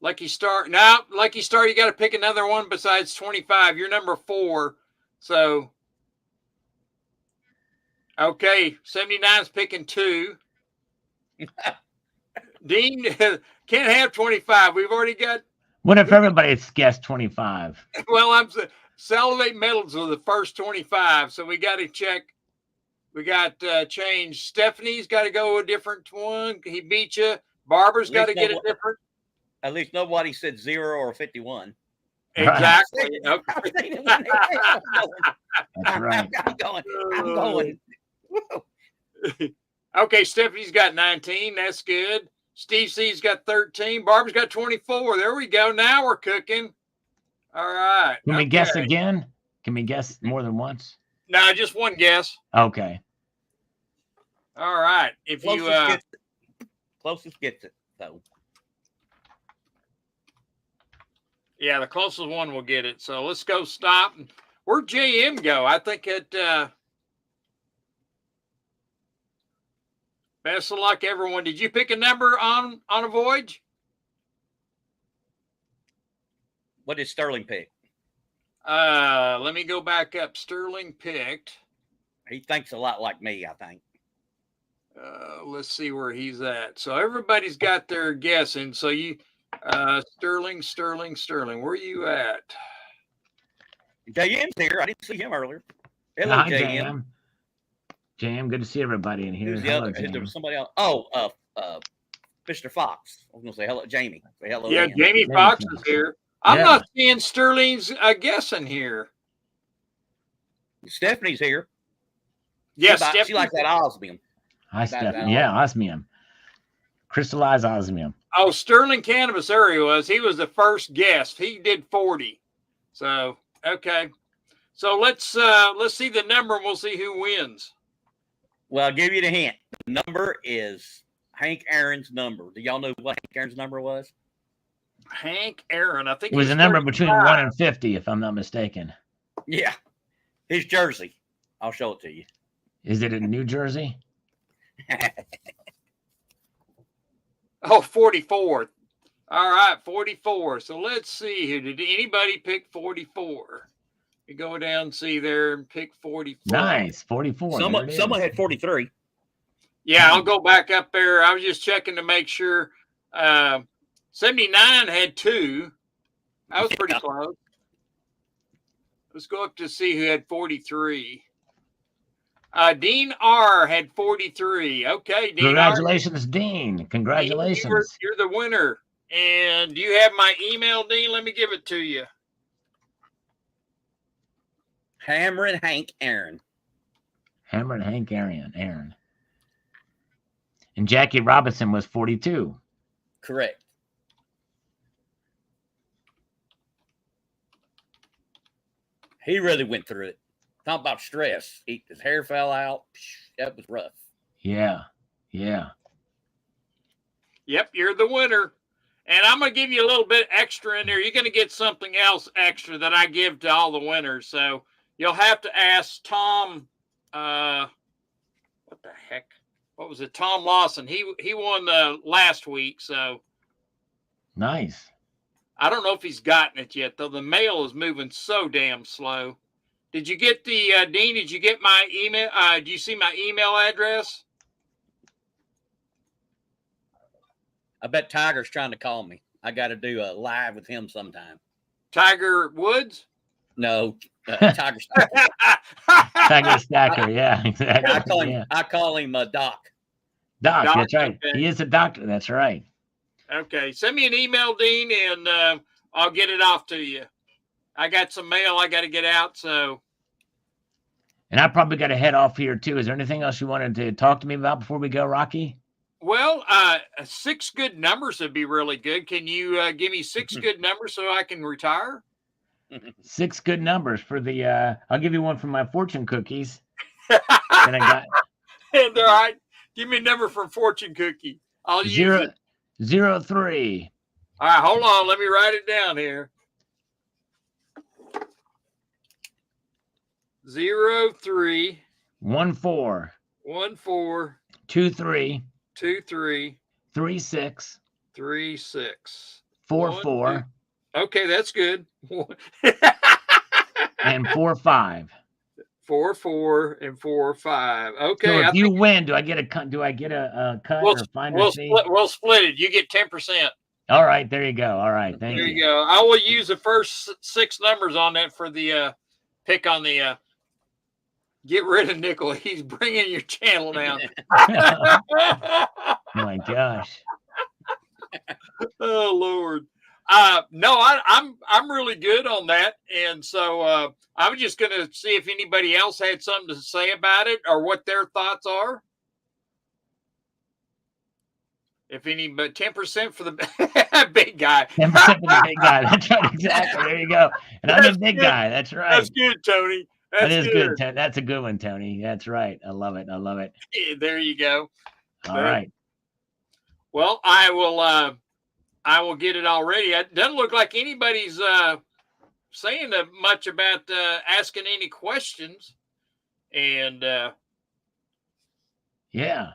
Lucky Star. Now, Lucky Star, you got to pick another one besides 25. You're number 4. So, okay, 79's picking 2. Dean can't have 25. We've already got. What if everybody's guessed 25? Well, I'm Salivate Metals are the first 25, so we got to check. We got change. Stephanie's got to go a different one. He beat you. Barbara's got to get a different. At least nobody said 0 or 51. Exactly. I was thinking, what the hell? That's right. I'm going. Okay, Stephanie's got 19. That's good. Steve C's got 13. Barbara's got 24. There we go. Now we're cooking. All right. Can we guess again? Can we guess more than once? No, just one guess. Okay. All right. If Closest gets it, though. Yeah, the closest one will get it. So let's go stop. Where'd JM go? I think it best of luck, everyone. Did you pick a number on a voyage? What did Sterling pick? Let me go back up. Sterling picked. He thinks a lot like me, I think. Let's see where he's at. So everybody's got their guessing. So you Sterling. Where are you at? JM's here. I didn't see him earlier. Hello, Hi, JM. JM, good to see everybody in here. Who's the Hello, other? There JM. was somebody else. Oh, Mr. Fox. I was going to say hello, Jamie. Say hello. Yeah, again. Jamie Fox is here. I'm not seeing Sterling's guessing here. Stephanie's here. Yes, she likes that osmium. Hi, Stephanie. Yeah, osmium. Crystallized osmium. Oh, Sterling Cannabis, there he was. He was the first guest. He did 40. So, okay. So let's see the number and we'll see who wins. Well, I'll give you the hint. The number is Hank Aaron's number. Do y'all know what Hank Aaron's number was? Hank Aaron, I think It was a number between 1 and 50, if I'm not mistaken. Yeah. His jersey. I'll show it to you. Is it in New Jersey? Oh, 44. All right, 44. So let's see here. Did anybody pick 44? You go down and see there and pick 44. Nice, 44. Someone had 43. Yeah, I'll go back up there. I was just checking to make sure. 79 had 2. That was pretty close. Let's go up to see who had 43. Dean R had 43. Okay, Dean. Congratulations, Dean. Congratulations. Dean, you're the winner. And do you have my email, Dean? Let me give it to you. Hammer and Hank Aaron. Hammer and Hank Aaron. And Jackie Robinson was 42. Correct. He really went through it. Talk about stress. His hair fell out. That was rough. Yeah. Yep, you're the winner. And I'm going to give you a little bit extra in there. You're going to get something else extra that I give to all the winners. So you'll have to ask Tom, what the heck? What was it? Tom Lawson. He won last week. So nice. I don't know if he's gotten it yet, though. The mail is moving so damn slow. Did you get the, Dean, did you get my email? Do you see my email address? I bet Tiger's trying to call me. I got to do a live with him sometime. Tiger Woods? No, Tiger Stacker. Tiger Stacker, yeah, exactly. I call him Doc. Doc, that's right. Okay. He is a doctor. That's right. Okay. Send me an email, Dean, and I'll get it off to you. I got some mail I got to get out, so. And I probably got to head off here, too. Is there anything else you wanted to talk to me about before we go, Rocky? Well, 6 good numbers would be really good. Can you give me 6 good numbers so I can retire? 6 good numbers for the, I'll give you one for my fortune cookies. And I got. And all right. Give me a number from fortune cookie. I'll use it. 03. All right, hold on. Let me write it down here. 03 14 23 36 44 Okay, that's good. and 45. 44 and 45. Okay. So if you win, do I get a cut? Or finder's fee? We'll split it. You get 10%. All right, there you go. All right, thank you. There you go. I will use the first 6 numbers on that for the pick on the get rid of Nickel. He's bringing your channel down. Oh my gosh. Oh Lord. No, I'm really good on that, and so I was just going to see if anybody else had something to say about it or what their thoughts are. If any, but 10% for the big guy. 10% for the big guy. That's right. Exactly. There you go. And I'm That's a big good. guy. That's That's right. good, Tony. That That's is good. good. That's a good one, Tony. That's right. I love it. I love it. Yeah, there you go. All right. Well, I will get it all ready. It doesn't look like anybody's saying much about asking any questions, and Yeah.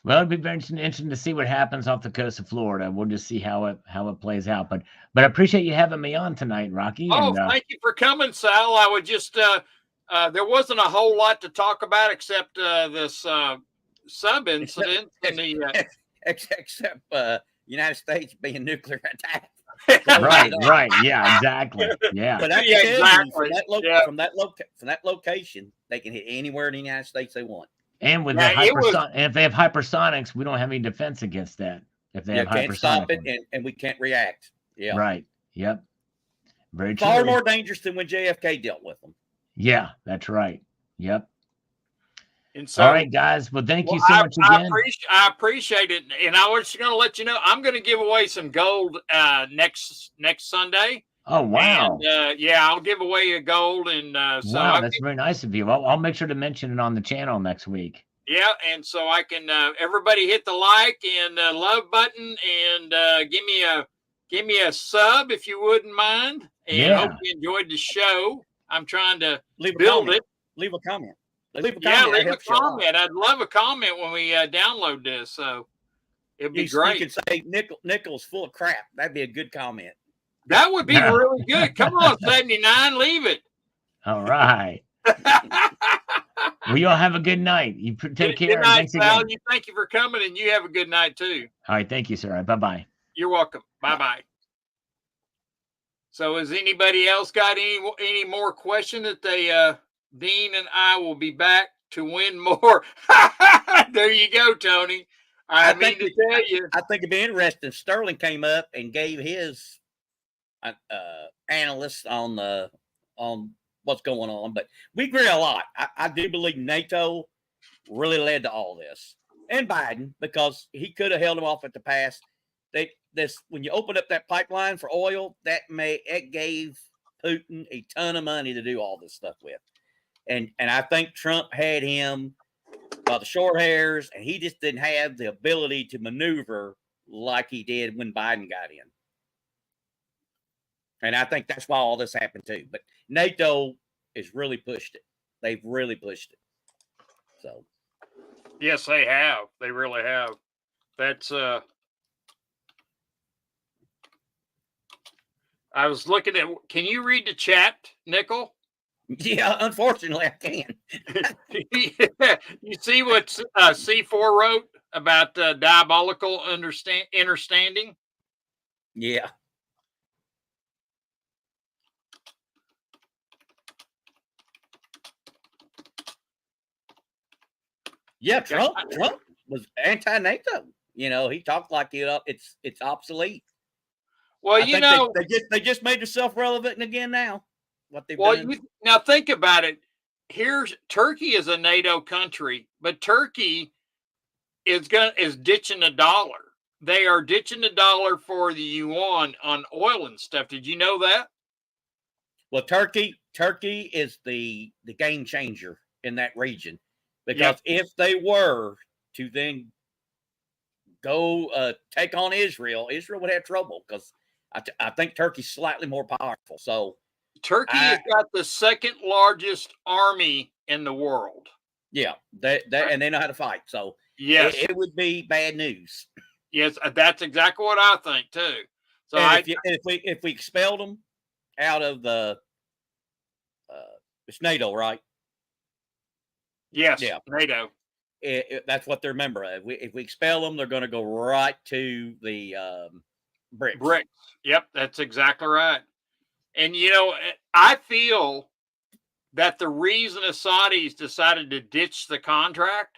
Well, it'd be very interesting to see what happens off the coast of Florida. We'll just see how it plays out. But I appreciate you having me on tonight, Rocky. oh, And thank you for coming, Sal. I would just there wasn't a whole lot to talk about except this sub incident and the except United States being nuclear attacked. right. Yeah, exactly. Yeah. But I can Yeah, tell you exactly. Yeah. from that location, they can hit anywhere in the United States they want. And with Yeah, the it was if they have hypersonics, we don't have any defense against that. If they You have can't stop hypersonic. it, and we can't react. Yeah. Right. Yep. Very Far true. more dangerous than when JFK dealt with them. Yeah, that's right. Yep. and so All right, guys. Well, thank you so I, much again. I appreciate it, and I was going to let you know I'm going to give away some gold next Sunday. Oh, wow. And yeah, I'll give away a gold, and so wow, that's very nice of you. I'll make sure to mention it on the channel next week. yeah, and so I can everybody hit the like and love button, and give me a sub if you wouldn't mind, and hope you enjoyed the show. I'm trying to build it. Leave a comment. Leave a Yeah, comment. leave a comment. I'd love a comment when we download this. So it'd be great. You can say Nickel's full of crap. That'd be a good comment. That would be really good. Come on, 79, leave it. All right. Well, you all have a good night. You take care. Good night, Thanks Sal. again. Thank you for coming, and you have a good night too. All right, thank you, sir. Bye-bye. You're welcome. Bye-bye. So has anybody else got any more question that they Dean and I will be back to win more? There you go, Tony. I think it'd be interesting. Sterling came up and gave his analysts on what's going on, but we agree a lot. I do believe NATO really led to all this, and Biden, because he could have held them off at the pass. When you open up that pipeline for oil, it gave Putin a ton of money to do all this stuff with, and I think Trump had him by the short hairs, and he just didn't have the ability to maneuver like he did when Biden got in. And I think that's why all this happened too. But NATO has really pushed it. They've really pushed it. So, yes, they have. They really have. That's I was looking at. Can you read the chat, Nickel? Yeah, unfortunately, I can. You see what C4 wrote about diabolical understanding? Yeah. Yeah, Trump was anti-NATO. You know, he talked like it's obsolete. Well, they just made themselves relevant again now. What they've done. Now think about it. Turkey is a NATO country, but Turkey is ditching the dollar. They are ditching the dollar for the yuan on oil and stuff. Did you know that? Well, Turkey is the game changer in that region, because if they were to then go take on Israel would have trouble, because I think Turkey's slightly more powerful. So Turkey has got the second largest army in the world. Yeah, and they know how to fight. So yes, it would be bad news. Yes, that's exactly what I think too. So if we expelled them out of the it's NATO, right? Yes, yeah, NATO. That's what they're a member of. If we expel them, they're going to go right to the BRICS. BRICS. Yep, that's exactly right. And I feel that the reason the Saudis decided to ditch the contract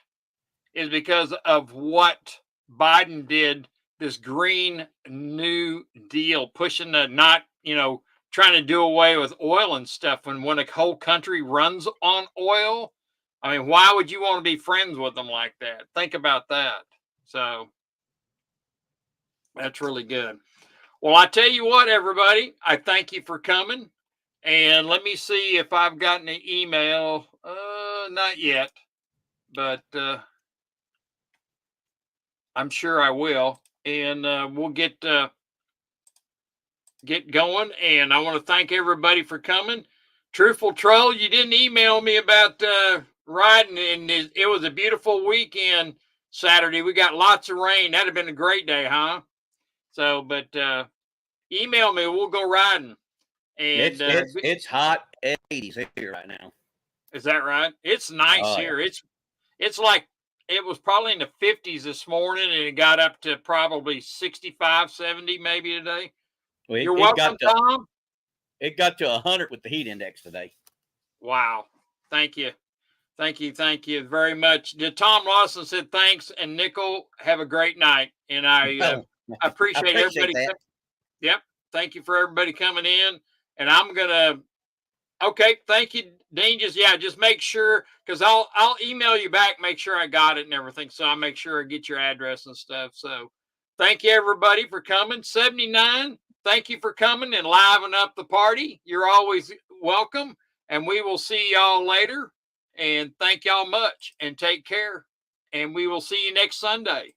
is because of what Biden did this Green New Deal, pushing the not, trying to do away with oil and stuff when a whole country runs on oil. I mean, why would you want to be friends with them like that? Think about that. So that's really good. Well, I tell you what, everybody, I thank you for coming. And let me see if I've gotten an email. Not yet, but I'm sure I will. And we'll get going. And I want to thank everybody for coming. Truthful Troll, you didn't email me about riding, and it was a beautiful weekend Saturday. We got lots of rain. That'd have been a great day, huh? So, but email me. We'll go riding. And it's hot 80s here right now. Is that right? It's nice here. Yeah. It's like it was probably in the 50s this morning, and it got up to probably 65, 70 maybe today. Well, You're welcome, Tom. It got to 100 with the heat index today. Wow. Thank you. Thank you very much. Tom Lawson said thanks, and Nickel, have a great night. And I appreciate everybody. Yep. Thank you for everybody coming in. And I'm going to, okay, thank you, Dean. Just make sure, because I'll email you back, make sure I got it and everything. So I'll make sure I get your address and stuff. So thank you, everybody, for coming. 79, thank you for coming and liven up the party. You're always welcome. And we will see y'all later. And thank y'all much. And take care. And we will see you next Sunday.